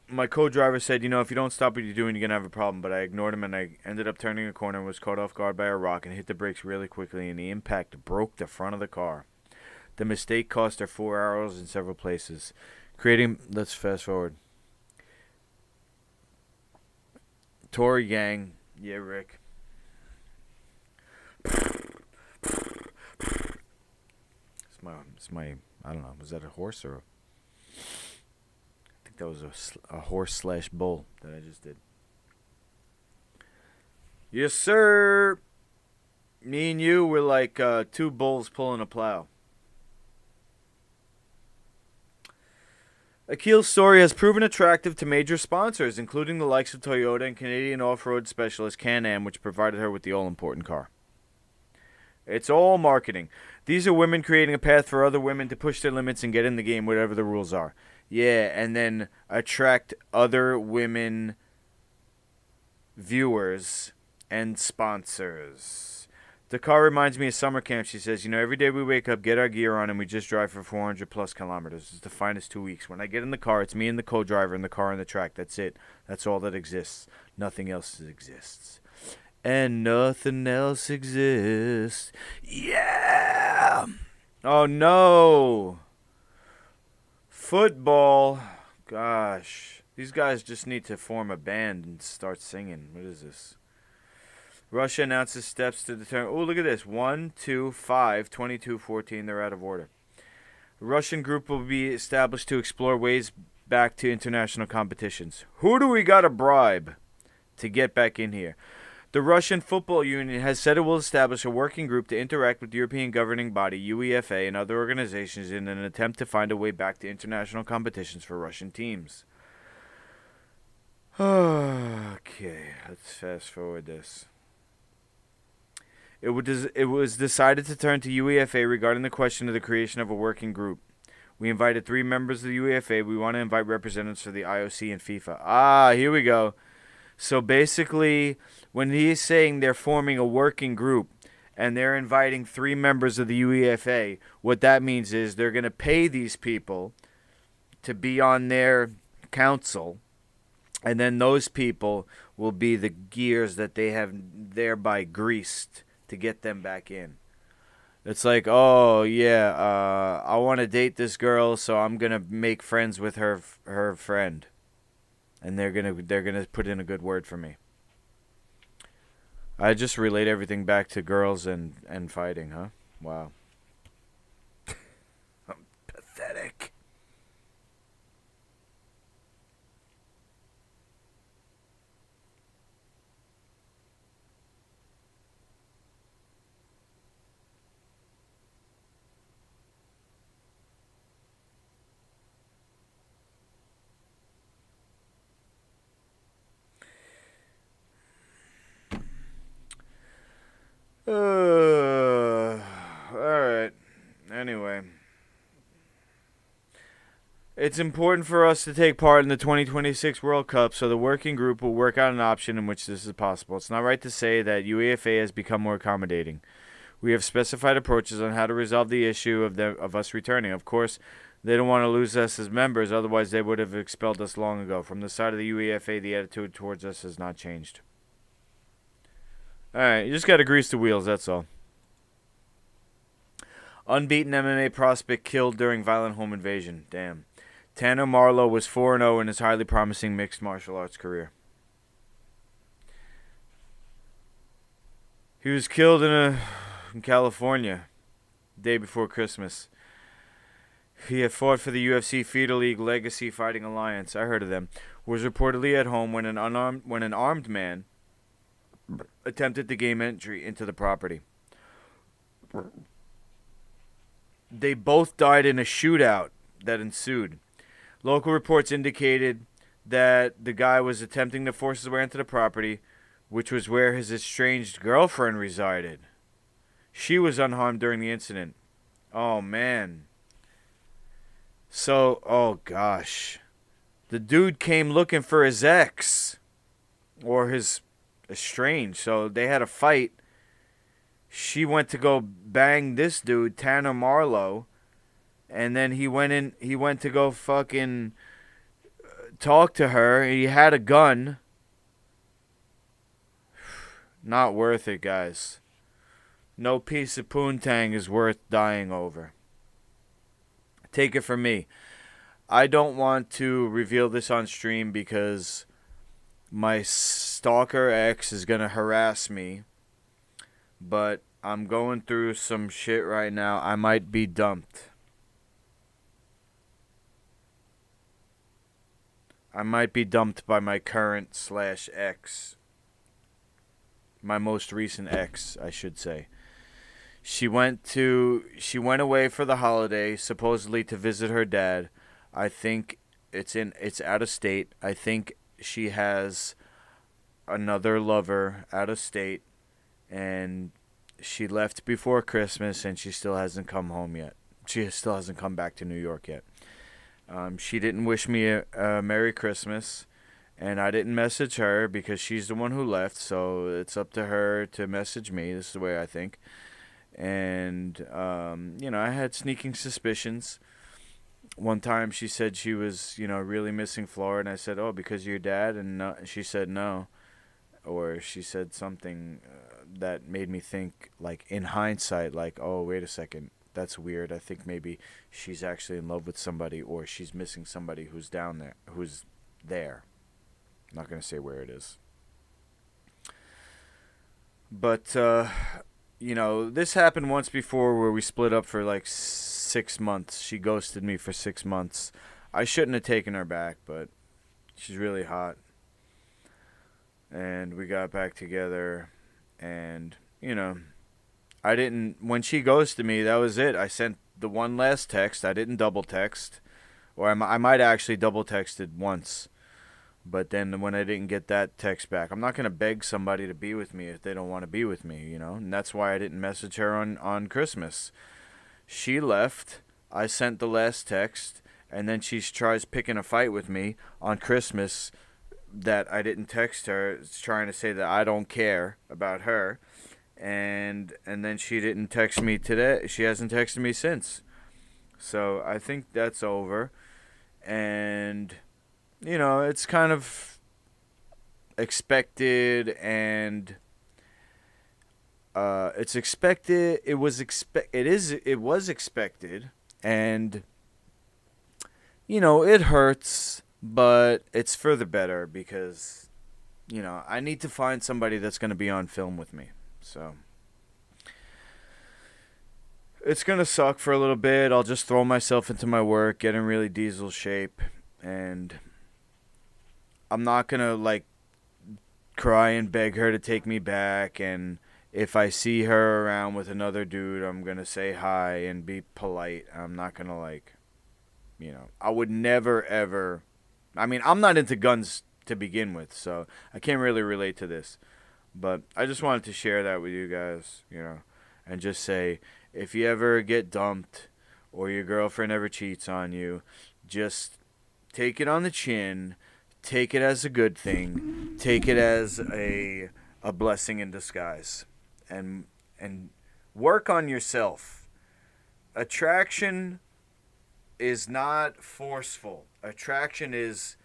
My co-driver said, if you don't stop what you're doing, you're going to have a problem. But I ignored him, and I ended up turning a corner and was caught off guard by a rock and hit the brakes really quickly, and the impact broke the front of the car. The mistake cost her 4 arrows in several places. Let's fast forward. Tory gang. Yeah, Rick. It's my, I don't know, was that a horse or I think that was a horse/bull that I just did. Yes, sir. Me and you were like 2 bulls pulling a plow. Akil's story has proven attractive to major sponsors, including the likes of Toyota and Canadian off-road specialist Can-Am, which provided her with the all-important car. It's all marketing. These are women creating a path for other women to push their limits and get in the game, whatever the rules are. Yeah, and then attract other women viewers and sponsors. The car reminds me of summer camp, she says. Every day we wake up, get our gear on, and we just drive for 400 plus kilometers. It's the finest 2 weeks. When I get in the car, it's me and the co-driver and the car on the track. That's it. That's all that exists. Nothing else exists. And nothing else exists. Yeah! Oh, no. Football. Gosh. These guys just need to form a band and start singing. What is this? Russia announces steps to determine... Oh, look at this. 1, 2, 5, 22, 14. They're out of order. A Russian group will be established to explore ways back to international competitions. Who do we got to bribe to get back in here? The Russian Football Union has said it will establish a working group to interact with the European governing body, UEFA, and other organizations in an attempt to find a way back to international competitions for Russian teams. Okay, let's fast forward this. It was decided to turn to UEFA regarding the question of the creation of a working group. We invited 3 members of the UEFA. We want to invite representatives for the IOC and FIFA. Here we go. So basically, when he's saying they're forming a working group and they're inviting 3 members of the UEFA, what that means is they're going to pay these people to be on their council And then those people will be the gears that they have thereby greased to get them back in. It's like, oh yeah, I want to date this girl, so I'm gonna make friends with her friend, and they're gonna put in a good word for me. I just relate everything back to girls and fighting, huh? Wow. I'm pathetic. Alright. Anyway. It's important for us to take part in the 2026 World Cup, so the working group will work out an option in which this is possible. It's not right to say that UEFA has become more accommodating. We have specified approaches on how to resolve the issue of us returning. Of course, they don't want to lose us as members, otherwise they would have expelled us long ago. From the side of the UEFA, the attitude towards us has not changed. Alright, you just got to grease the wheels, that's all. Unbeaten MMA prospect killed during violent home invasion. Damn. Tanner Marlow was 4-0 in his highly promising mixed martial arts career. He was killed in California, day before Christmas. He had fought for the UFC Feeder League Legacy Fighting Alliance. I heard of them. Was reportedly at home when an armed man attempted to gain entry into the property. They both died in a shootout that ensued. Local reports indicated that the guy was attempting to force his way into the property, which was where his estranged girlfriend resided. She was unharmed during the incident. Oh, man. So, oh, gosh. The dude came looking for his ex. Or his estranged. So, they had a fight. She went to go bang this dude, Tanner Marlow. And then he went to go fucking talk to her. He had a gun. Not worth it, guys. No piece of poontang is worth dying over. Take it from me. I don't want to reveal this on stream because my stalker ex is going to harass me. But I'm going through some shit right now. I might be dumped. I might be dumped by my current /ex. My most recent ex, I should say. She went away for the holiday, supposedly to visit her dad. I think it's out of state. I think she has another lover out of state, and she left before Christmas, and she still hasn't come home yet. She still hasn't come back to New York yet. She didn't wish me a Merry Christmas, and I didn't message her because she's the one who left, so it's up to her to message me. This is the way I think. And, I had sneaking suspicions. One time she said she was, really missing Florida, and I said, oh, because of your dad? And no, she said no. Or she said something that made me think, like, in hindsight, like, oh, wait a second. That's weird. I think maybe she's actually in love with somebody, or she's missing somebody who's down there, who's there. I'm not going to say where it is. But, this happened once before where we split up for like 6 months. She ghosted me for 6 months. I shouldn't have taken her back, but she's really hot. And we got back together, and, when she ghosted me, that was it. I sent the one last text. I didn't double text. Or I might actually double texted once. But then when I didn't get that text back, I'm not going to beg somebody to be with me if they don't want to be with me, And that's why I didn't message her on Christmas. She left. I sent the last text. And then she tries picking a fight with me on Christmas that I didn't text her. It's trying to say that I don't care about her. And then she didn't text me today. She hasn't texted me since. So I think that's over. And, it's kind of expected, and it's expected. It was expected, and it hurts, but it's for the better because I need to find somebody that's going to be on film with me. So it's going to suck for a little bit. I'll just throw myself into my work, get in really diesel shape, and I'm not going to cry and beg her to take me back. And if I see her around with another dude, I'm going to say hi and be polite. I'm not going to I would never ever, I'm not into guns to begin with, so I can't really relate to this. But I just wanted to share that with you guys, and just say, if you ever get dumped or your girlfriend ever cheats on you, just take it on the chin, take it as a good thing, take it as a blessing in disguise, and work on yourself. Attraction is not forceful. Attraction is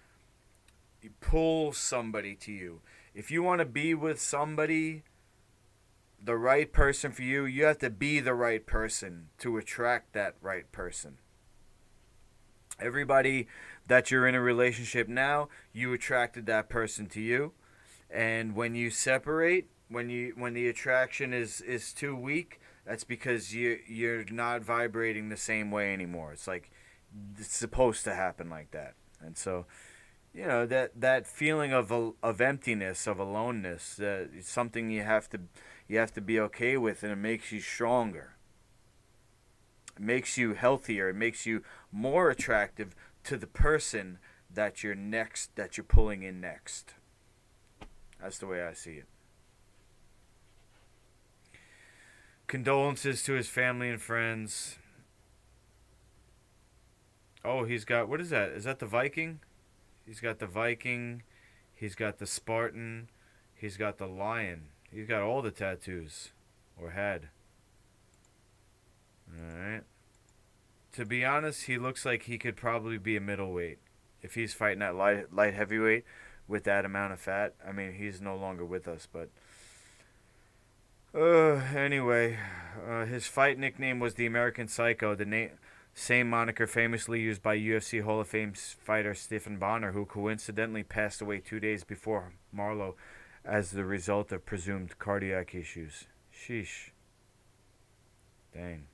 you pull somebody to you. If you want to be with somebody, the right person for you, you have to be the right person to attract that right person. Everybody that you're in a relationship now, you attracted that person to you. And when you separate, when the attraction is too weak, that's because you're not vibrating the same way anymore. It's like it's supposed to happen like that. And so, that feeling of emptiness, of aloneness, it's something you have to be okay with, and it makes you stronger. It makes you healthier. It makes you more attractive to the person that you're pulling in next. That's the way I see it. Condolences to his family and friends. Oh, he's got, what is that? Is that the Viking? He's got the Viking. He's got the Spartan. He's got the lion. He's got all the tattoos. Or had. Alright. To be honest, he looks like he could probably be a middleweight. If he's fighting at light heavyweight with that amount of fat. He's no longer with us, but... Anyway, his fight nickname was the American Psycho, the same moniker famously used by UFC Hall of Fame fighter Stephen Bonner, who coincidentally passed away 2 days before Marlow as the result of presumed cardiac issues. Sheesh. Dang.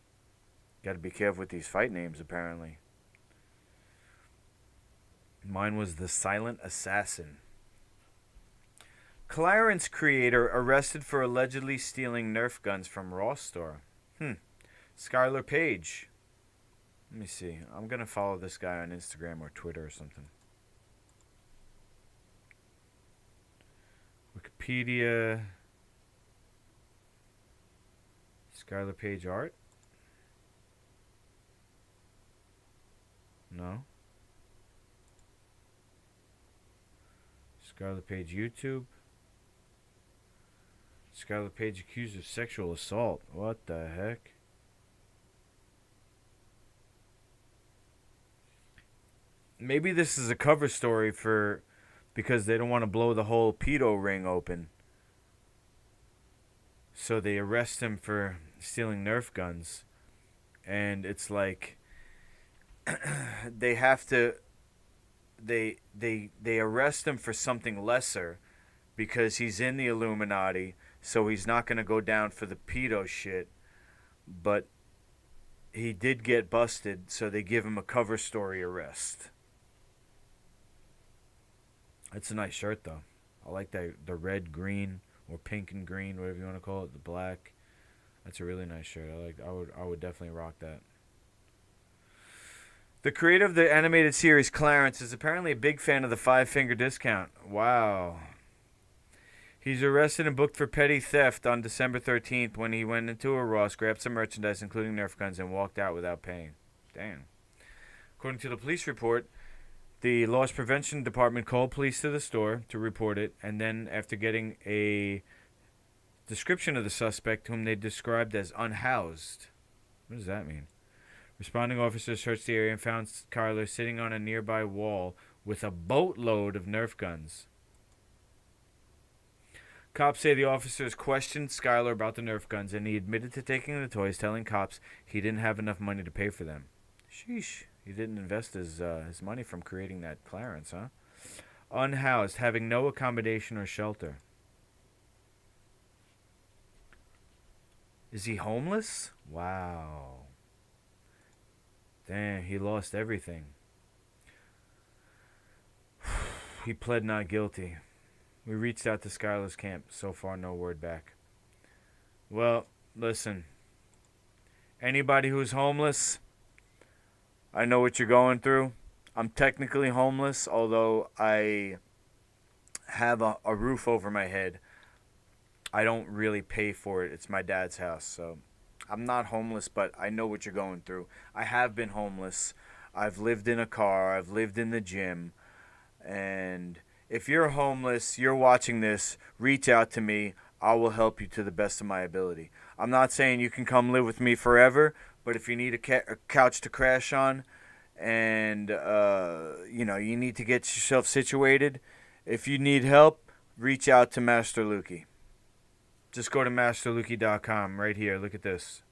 Gotta be careful with these fight names, apparently. Mine was the Silent Assassin. Clarence creator arrested for allegedly stealing Nerf guns from Ross store. SKYLER Page. Let me see. I'm going to follow this guy on Instagram or Twitter or something. Wikipedia. SKYLER Page art? No. SKYLER Page YouTube. SKYLER Page accused of sexual assault. What the heck? Maybe this is a cover story because they don't want to blow the whole pedo ring open. So they arrest him for stealing Nerf guns. And it's like they have to they arrest him for something lesser because he's in the Illuminati, so he's not going to go down for the pedo shit. But he did get busted, so they give him a cover story arrest. It's a nice shirt, though. I like the red, green, or pink and green, whatever you want to call it, the black. That's a really nice shirt. I would definitely rock that. The creator of the animated series, Clarence, is apparently a big fan of the 5-finger discount. Wow. He's arrested and booked for petty theft on December 13th when he went into a Ross, grabbed some merchandise, including Nerf guns, and walked out without paying. Damn. According to the police report, the loss prevention department called police to the store to report it, and then after getting a description of the suspect, whom they described as unhoused. What does that mean? Responding officers searched the area and found Skyler sitting on a nearby wall with a boatload of Nerf guns. Cops say the officers questioned SKYLER about the Nerf guns, and he admitted to taking the toys, telling cops he didn't have enough money to pay for them. Sheesh. He didn't invest his money from creating that Clarence, huh? Unhoused, having no accommodation or shelter. Is he homeless? Wow. Damn, he lost everything. He pled not guilty. We reached out to SKYLER's camp. So far, no word back. Well, listen. Anybody who's homeless, I know what you're going through. I'm technically homeless, although I have a roof over my head. I don't really pay for it. It's my dad's house, so I'm not homeless, but I know what you're going through. I have been homeless. I've lived in a car. I've lived in the gym. And if you're homeless, you're watching this, reach out to me. I will help you to the best of my ability. I'm not saying you can come live with me forever, but if you need a couch to crash on and, you need to get yourself situated, if you need help, reach out to Master Lukey. Just go to masterlukey.com right here. Look at this.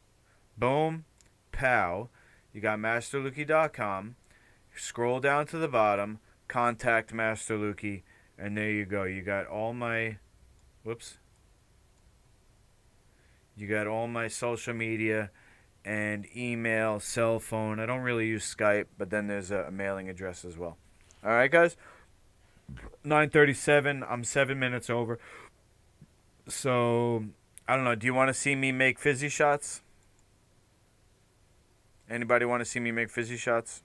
Boom. Pow. You got masterlukey.com. Scroll down to the bottom. Contact Master Lukey. And there you go. You got all my... Whoops. You got all my social media and email, cell phone. I don't really use Skype, but then there's a mailing address as well. All right, guys? 9:37. I'm 7 minutes over. So, I don't know. Do you want to see me make fizzy shots? Anybody want to see me make fizzy shots?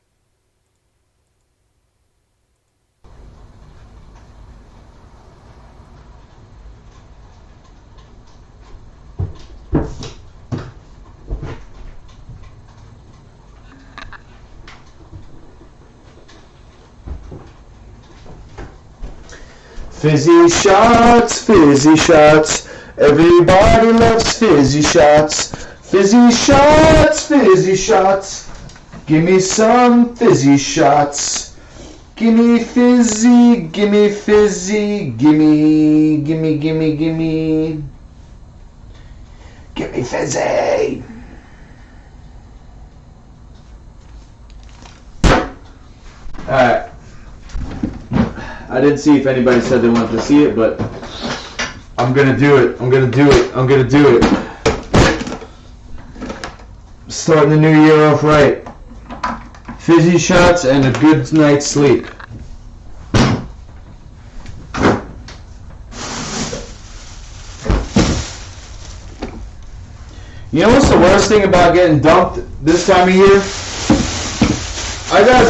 Fizzy shots, fizzy shots. Everybody loves fizzy shots. Fizzy shots, fizzy shots. Give me some fizzy shots. Gimme fizzy, gimme fizzy, gimme, gimme, gimme, gimme. Gimme fizzy. Alright. I didn't see if anybody said they wanted to see it, but I'm gonna do it. I'm gonna do it. I'm gonna do it. Starting the new year off right. Fizzy shots and a good night's sleep. You know what's the worst thing about getting dumped this time of year? I got,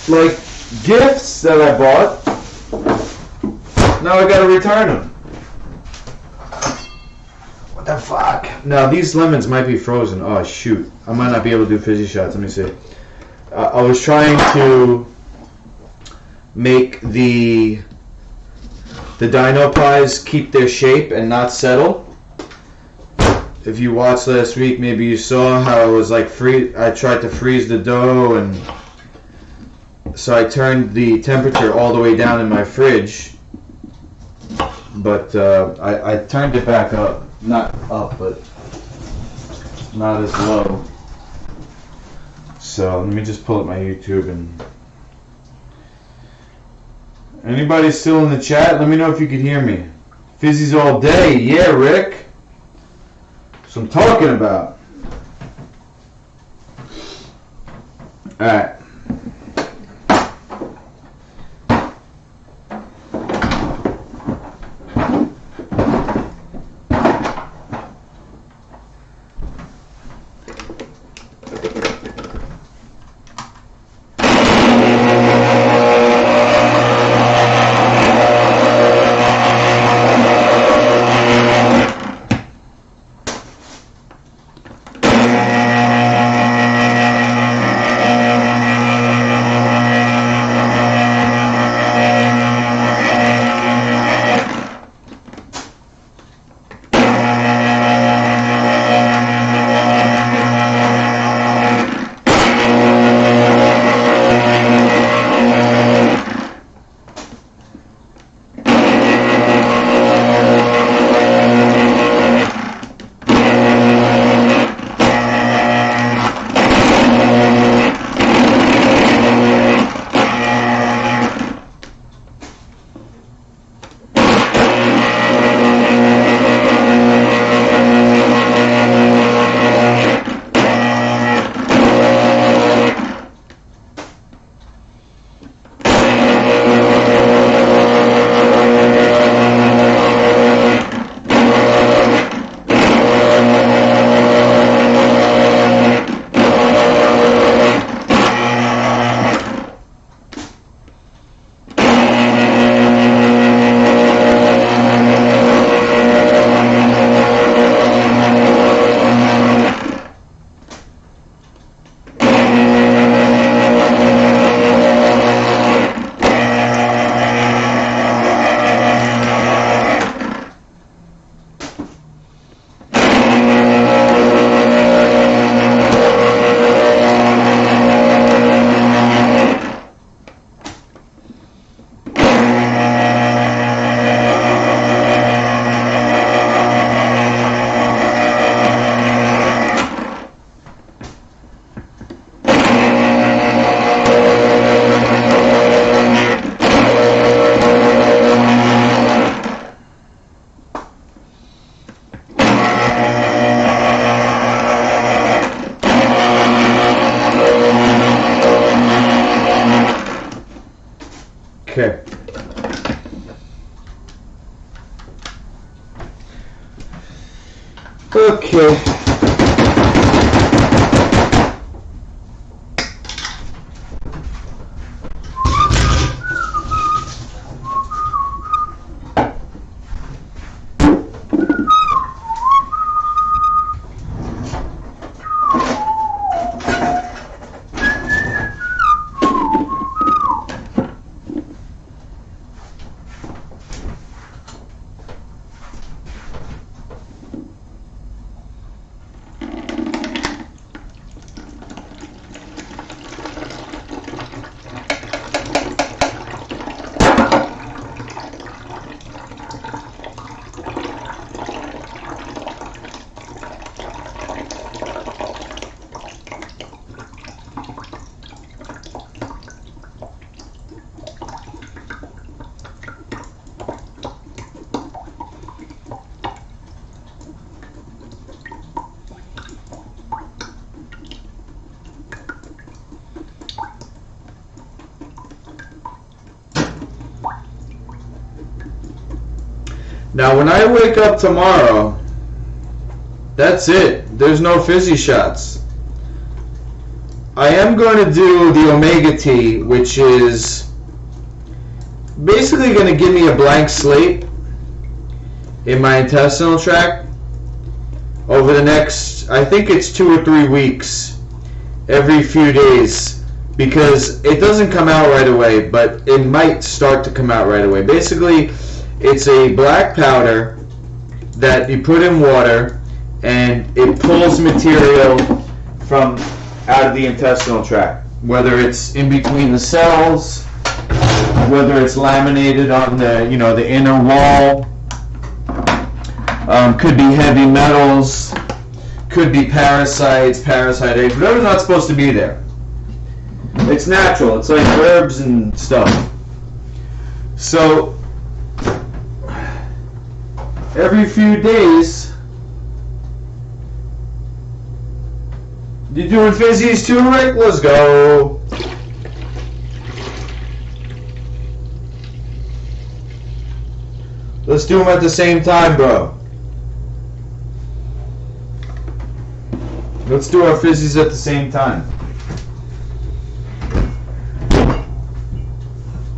like, gifts that I bought. Now I gotta return them. What the fuck? Now these lemons might be frozen. Oh shoot. I might not be able to do fizzy shots. Let me see. I was trying to make the dino pies keep their shape and not settle. If you watched last week, maybe you saw how I was like I tried to freeze the dough, and so I turned the temperature all the way down in my fridge, but I turned it back up. Not up, but not as low. So let me just pull up my YouTube. And anybody still in the chat? Let me know if you could hear me. Fizzies all day. Yeah, Rick. That's what I'm talking about. Alright. Okay. Now, when I wake up tomorrow, that's it. There's no fizzy shots. I am going to do the omega tea, which is basically going to give me a blank slate in my intestinal tract over the next, I think it's 2 or 3 weeks, every few days, because it doesn't come out right away, but it might start to come out right away. Basically, it's a black powder that you put in water, and it pulls material from out of the intestinal tract, whether it's in between the cells, whether it's laminated on the the inner wall, could be heavy metals, could be parasites, parasite eggs, whatever's not supposed to be there. It's natural. It's like herbs and stuff. So every few days, you doing fizzies too, Rick? Let's go. Let's do them at the same time, bro. Let's do our fizzies at the same time.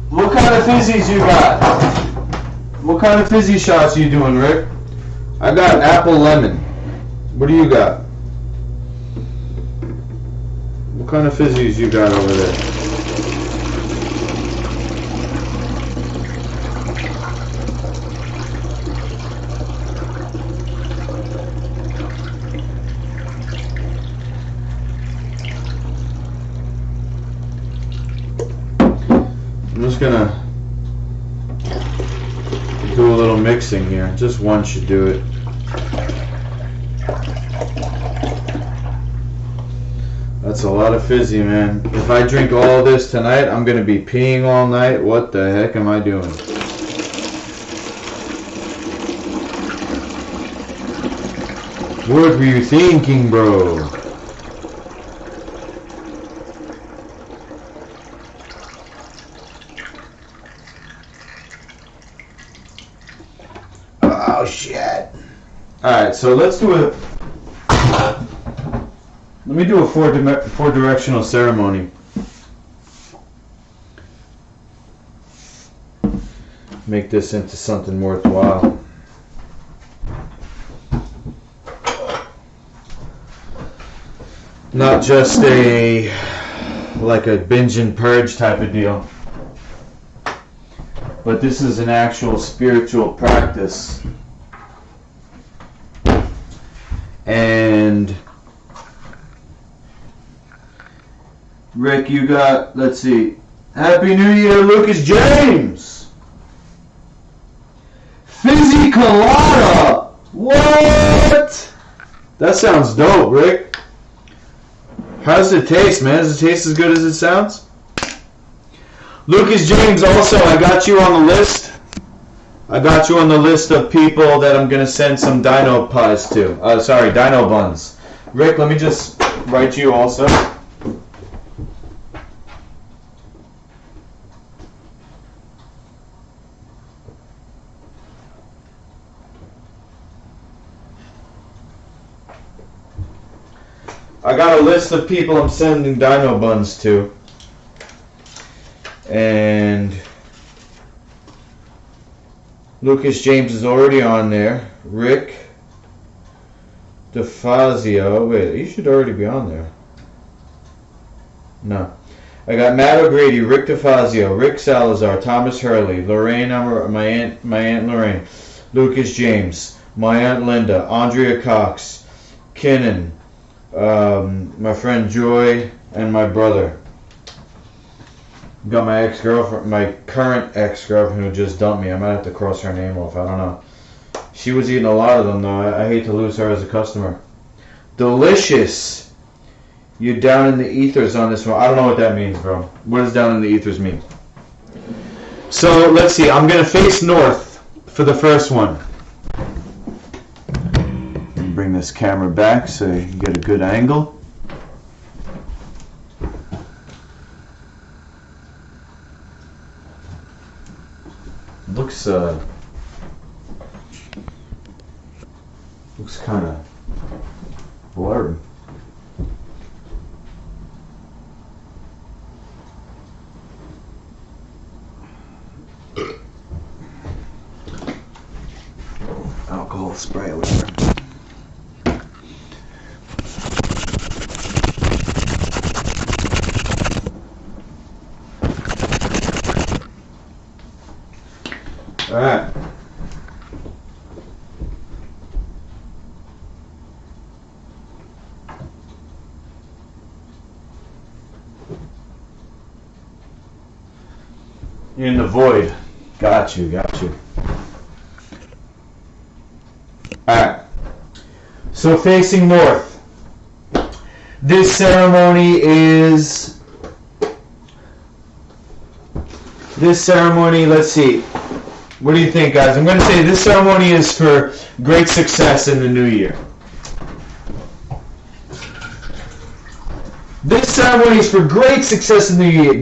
What kind of fizzies you got? What kind of fizzy shots are you doing, Rick? I got apple lemon. What do you got? What kind of fizzies you got over there? I'm just gonna do a little mixing here. Just one should do it. That's a lot of fizzy, man. If I drink all this tonight, I'm gonna be peeing all night. What the heck am I doing? What were you thinking, bro? Oh shit. Alright, so let's do a let me do a four directional ceremony. Make this into something worthwhile. Not just like a binge and purge type of deal. But this is an actual spiritual practice. And Rick, you got, let's see, Happy New Year, Lucas James! Fizzy Colada! What? That sounds dope, Rick. How does it taste, man? Does it taste as good as it sounds? Lucas James, also, I got you on the list. I got you on the list of people that I'm going to send some dino pies to. Dino buns. Rick, let me just write you also. I got a list of people I'm sending dino buns to. And Lucas James is already on there. Rick DeFazio. Wait, you should already be on there. No. I got Matt O'Grady, Rick DeFazio, Rick Salazar, Thomas Hurley, Lorraine, my aunt Lorraine, Lucas James, my aunt Linda, Andrea Cox, Kinnan, my friend Joy, and my brother. Got my ex-girlfriend, my current ex-girlfriend who just dumped me. I might have to cross her name off. I don't know. She was eating a lot of them though. I hate to lose her as a customer. Delicious. You're down in the ethers on this one. I don't know what that means, bro. What does down in the ethers mean? So let's see. I'm gonna face north for the first one. Bring this camera back so you can get a good angle. Looks kind of blurry. Alcohol spray or whatever. Alright. You're in the void. Got you. Alright. So facing north. This ceremony, let's see. What do you think, guys? I'm going to say this ceremony is for great success in the new year. This ceremony is for great success in the new year.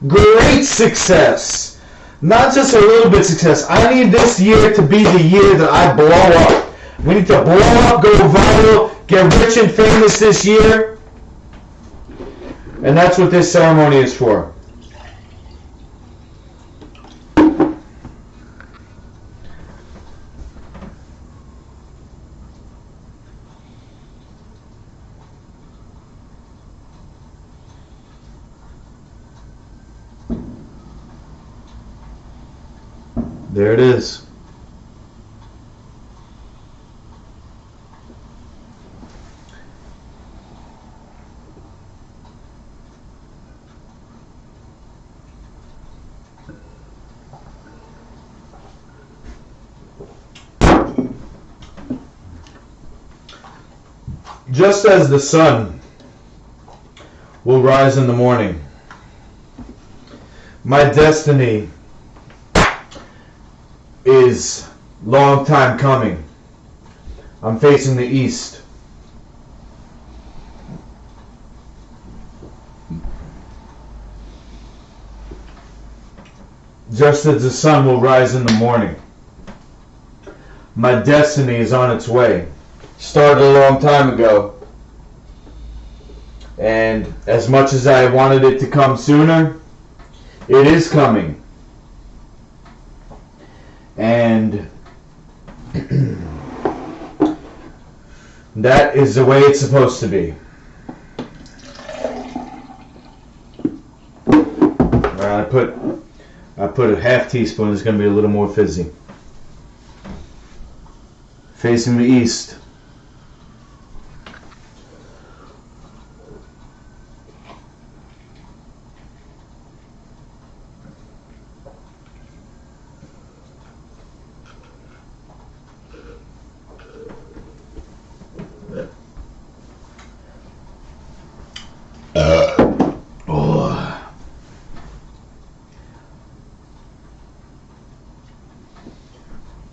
Great success. Not just a little bit success. I need this year to be the year that I blow up. We need to blow up, go viral, get rich and famous this year. And that's what this ceremony is for. There it is. Just as the sun will rise in the morning, my destiny is long time coming. I'm facing the east. Just as the sun will rise in the morning, my destiny is on its way. Started a long time ago. And as much as I wanted it to come sooner, it is coming. And that is the way it's supposed to be. I put a half teaspoon. It's going to be a little more fizzy. Facing the east.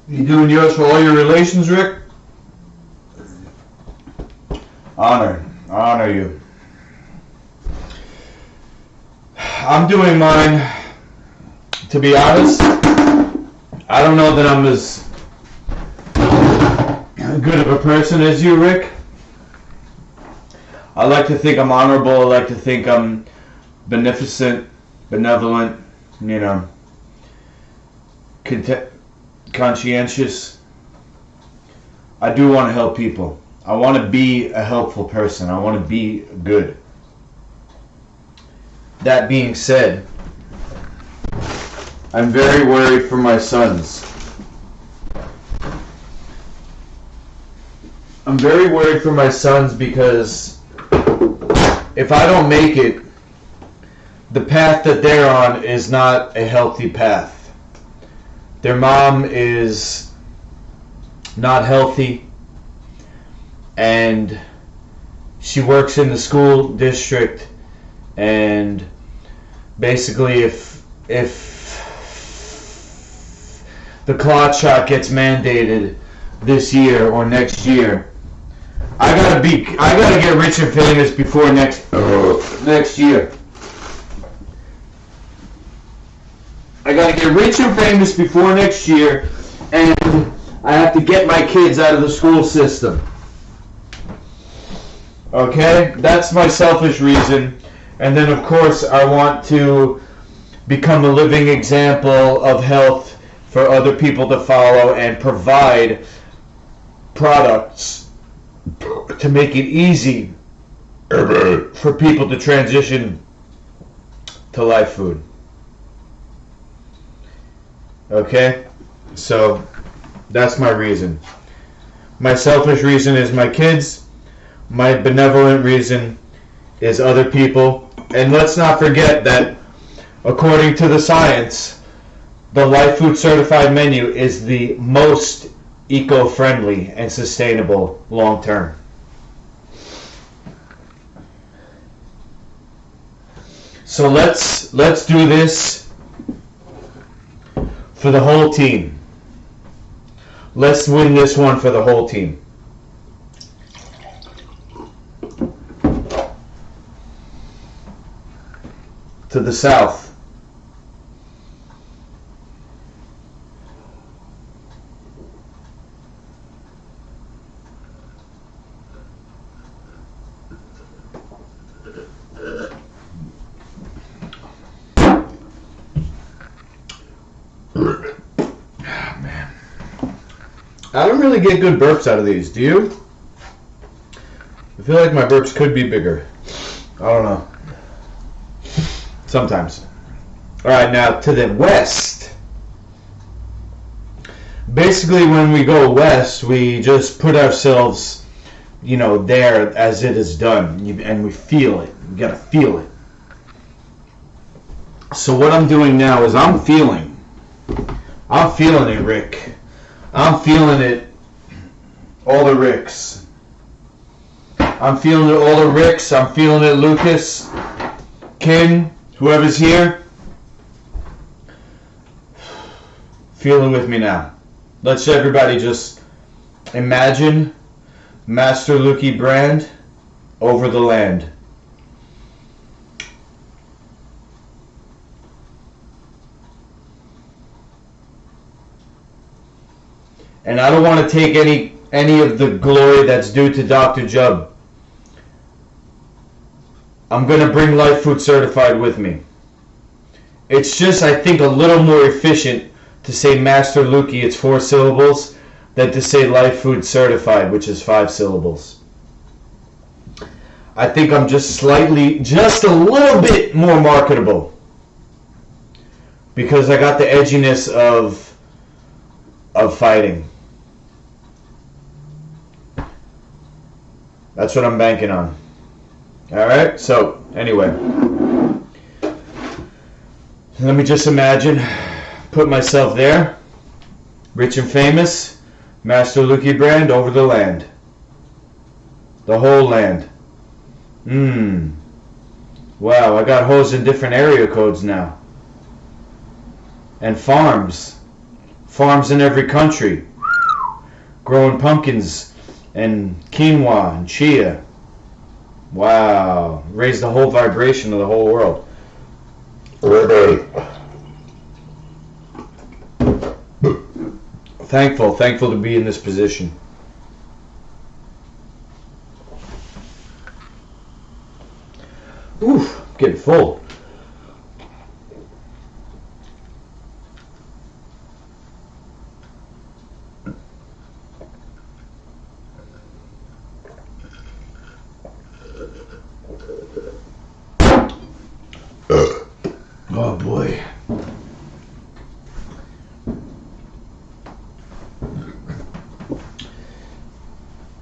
You doing yours for all your relations, Rick? Honor you. I'm doing mine. To be honest, I don't know that I'm as good of a person as you, Rick. I like to think I'm honorable. I like to think I'm beneficent, benevolent, conscientious. I do want to help people. I want to be a helpful person. I want to be good. That being said, I'm very worried for my sons. I'm very worried for my sons because if I don't make it, the path that they're on is not a healthy path. Their mom is not healthy, and she works in the school district, and basically if the clot shot gets mandated this year or next year, I gotta get rich and famous before next year. I gotta get rich and famous before next year, and I have to get my kids out of the school system. Okay? That's my selfish reason. And then, of course, I want to become a living example of health for other people to follow and provide products to make it easy for people to transition to live food. Okay? So, that's my reason. My selfish reason is my kids. My benevolent reason is other people. And let's not forget that, according to the science, the Life Food Certified menu is the most eco-friendly and sustainable long-term. So let's do this for the whole team. Let's win this one for the whole team. To the south. Man. I don't really get good burps out of these, do you? I feel like my burps could be bigger. I don't know. Sometimes. Alright, now to the west. Basically, when we go west, we just put ourselves, there as it is done. And we feel it. You gotta feel it. So what I'm doing now is I'm feeling it, Rick. I'm feeling it. All the Ricks. I'm feeling it, all the Ricks. I'm feeling it, Lucas. Ken. Whoever's here, feel it with me now. Let's everybody just imagine Master Lukey brand over the land. And I don't want to take any of the glory that's due to Dr. Jubb. I'm going to bring Life Food Certified with me. It's just, I think, a little more efficient to say Master Lukey, it's 4 syllables, than to say Life Food Certified, which is 5 syllables. I think I'm just a little bit more marketable. Because I got the edginess of fighting. That's what I'm banking on. Alright, so, anyway. Let me just imagine, put myself there, rich and famous, Master Lukey brand over the land. The whole land. Wow, I got hoes in different area codes now. And farms. Farms in every country. Growing pumpkins and quinoa and chia. Wow. Raise the whole vibration of the whole world. Thankful to be in this position.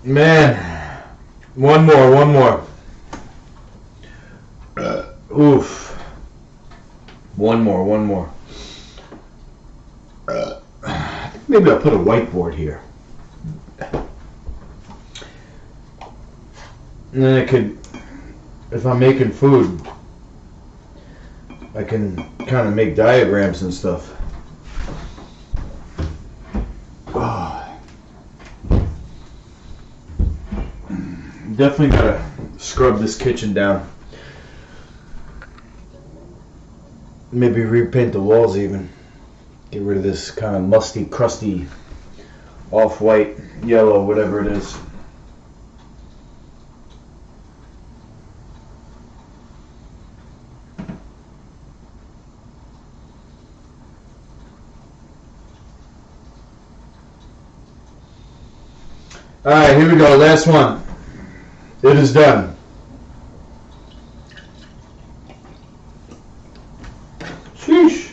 Man, one more. Oof. One more. I think maybe I'll put a whiteboard here. And then I could, if I'm making food, I can kind of make diagrams and stuff. Oh. Definitely gotta scrub this kitchen down. Maybe repaint the walls even. Get rid of this kind of musty, crusty, off-white, yellow, whatever it is. Alright, here we go. Last one. It is done. Sheesh.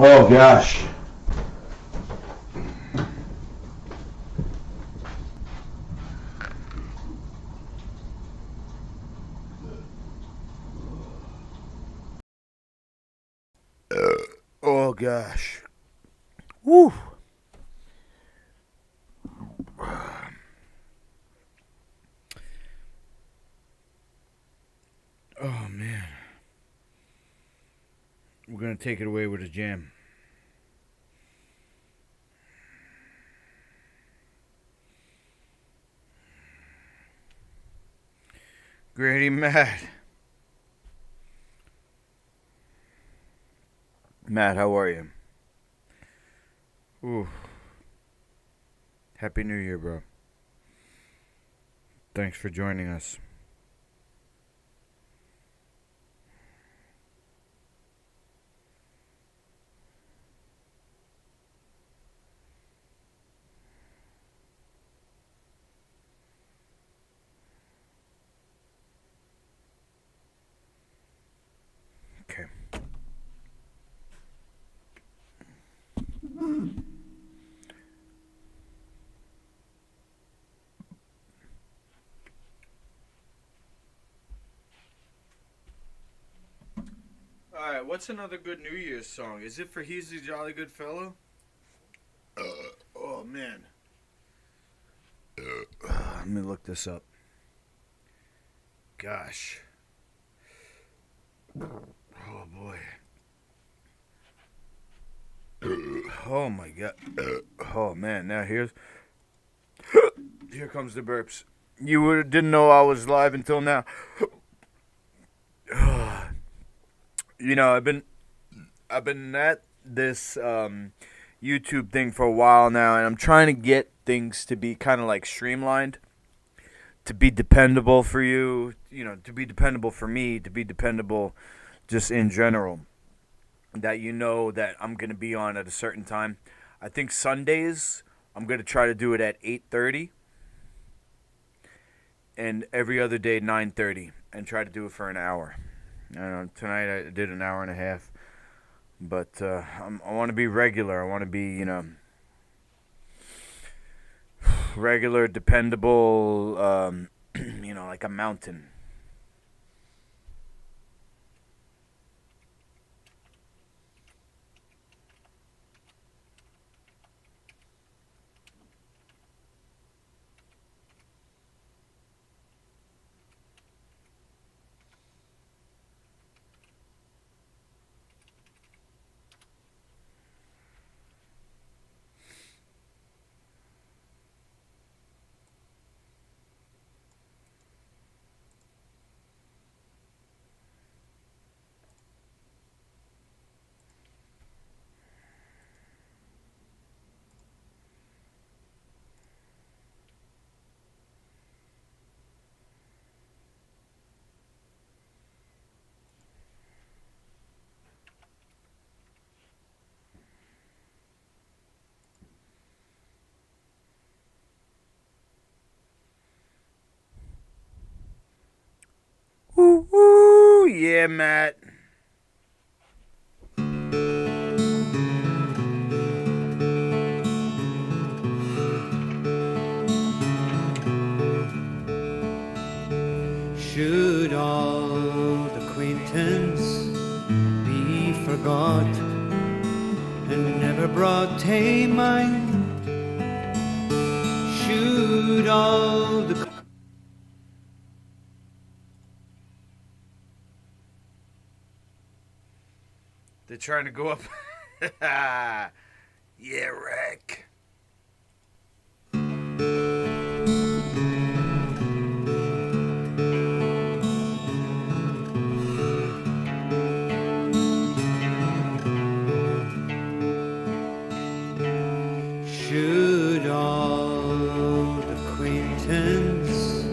Oh gosh. Oh gosh. Woo. Oh man. We're gonna take it away with a jam. Grady Matt. Matt, how are you? Ooh. Happy New Year, bro. Thanks for joining us. Okay. Alright, what's another good New Year's song? Is it for He's a Jolly Good Fellow? Oh, man. Let me look this up. Gosh. Oh, boy. Oh, my God. Oh, man. Now here comes the burps. You didn't know I was live until now. You know, I've been at this YouTube thing for a while now, and I'm trying to get things to be kind of like streamlined, to be dependable for you, you know, to be dependable for me, to be dependable just in general, that you know that I'm going to be on at a certain time. I think Sundays, I'm going to try to do it at 8:30, and every other day 9:30, and try to do it for an hour. I don't know, tonight I did an hour and a half, but I want to be regular. I want to be, you know, regular, dependable, you know, like a mountain. Woo woo! Yeah, Matt. Should old acquaintance be forgot and never brought to mind? Should all the They're trying to go up. Yeah, Rick. should old acquaintance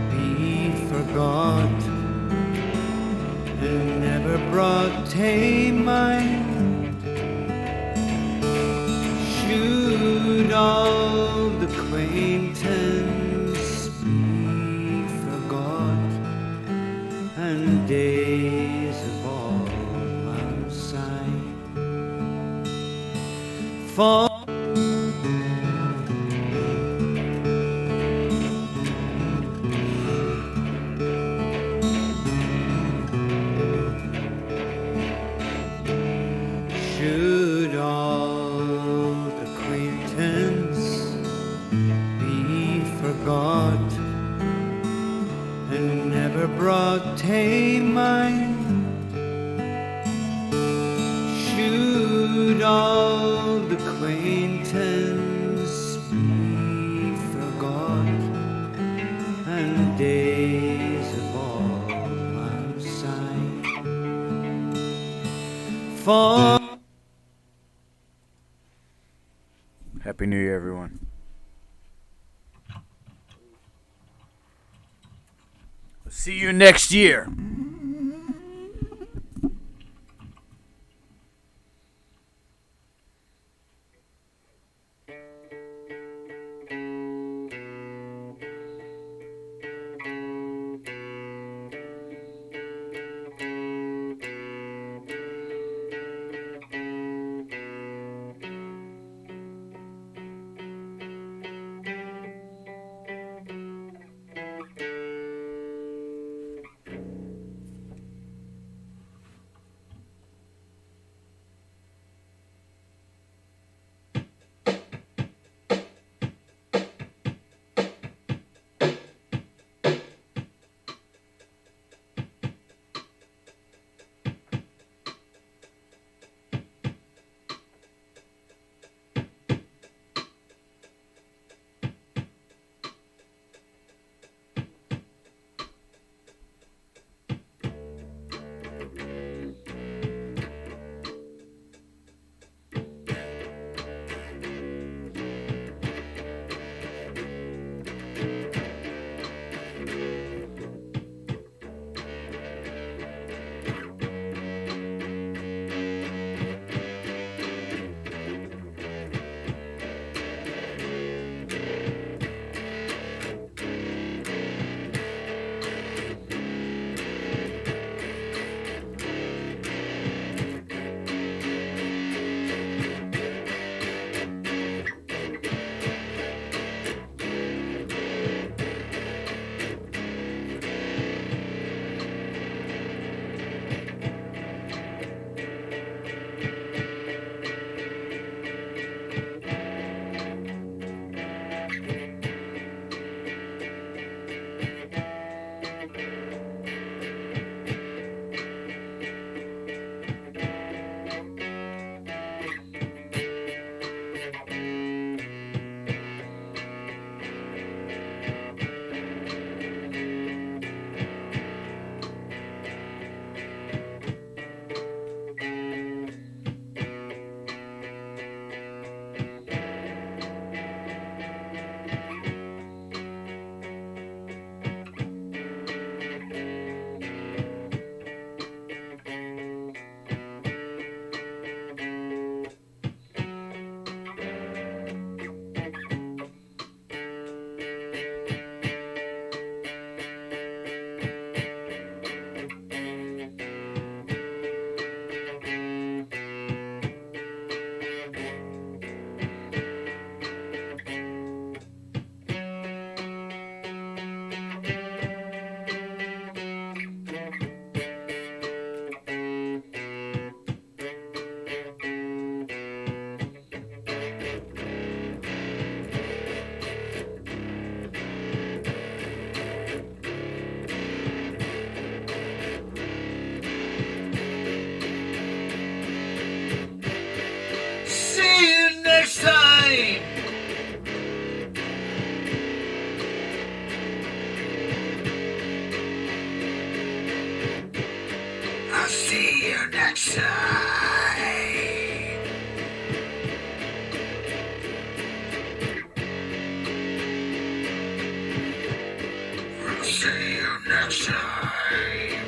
be forgot and never brought to mind? Should old acquaintance be forgot and days of all outside? For should old acquaintance be forgot and never brought to mind? Should old acquaintance be forgot and days of all outside? For Happy New Year, everyone. See you next year. you next time. We'll see you next time.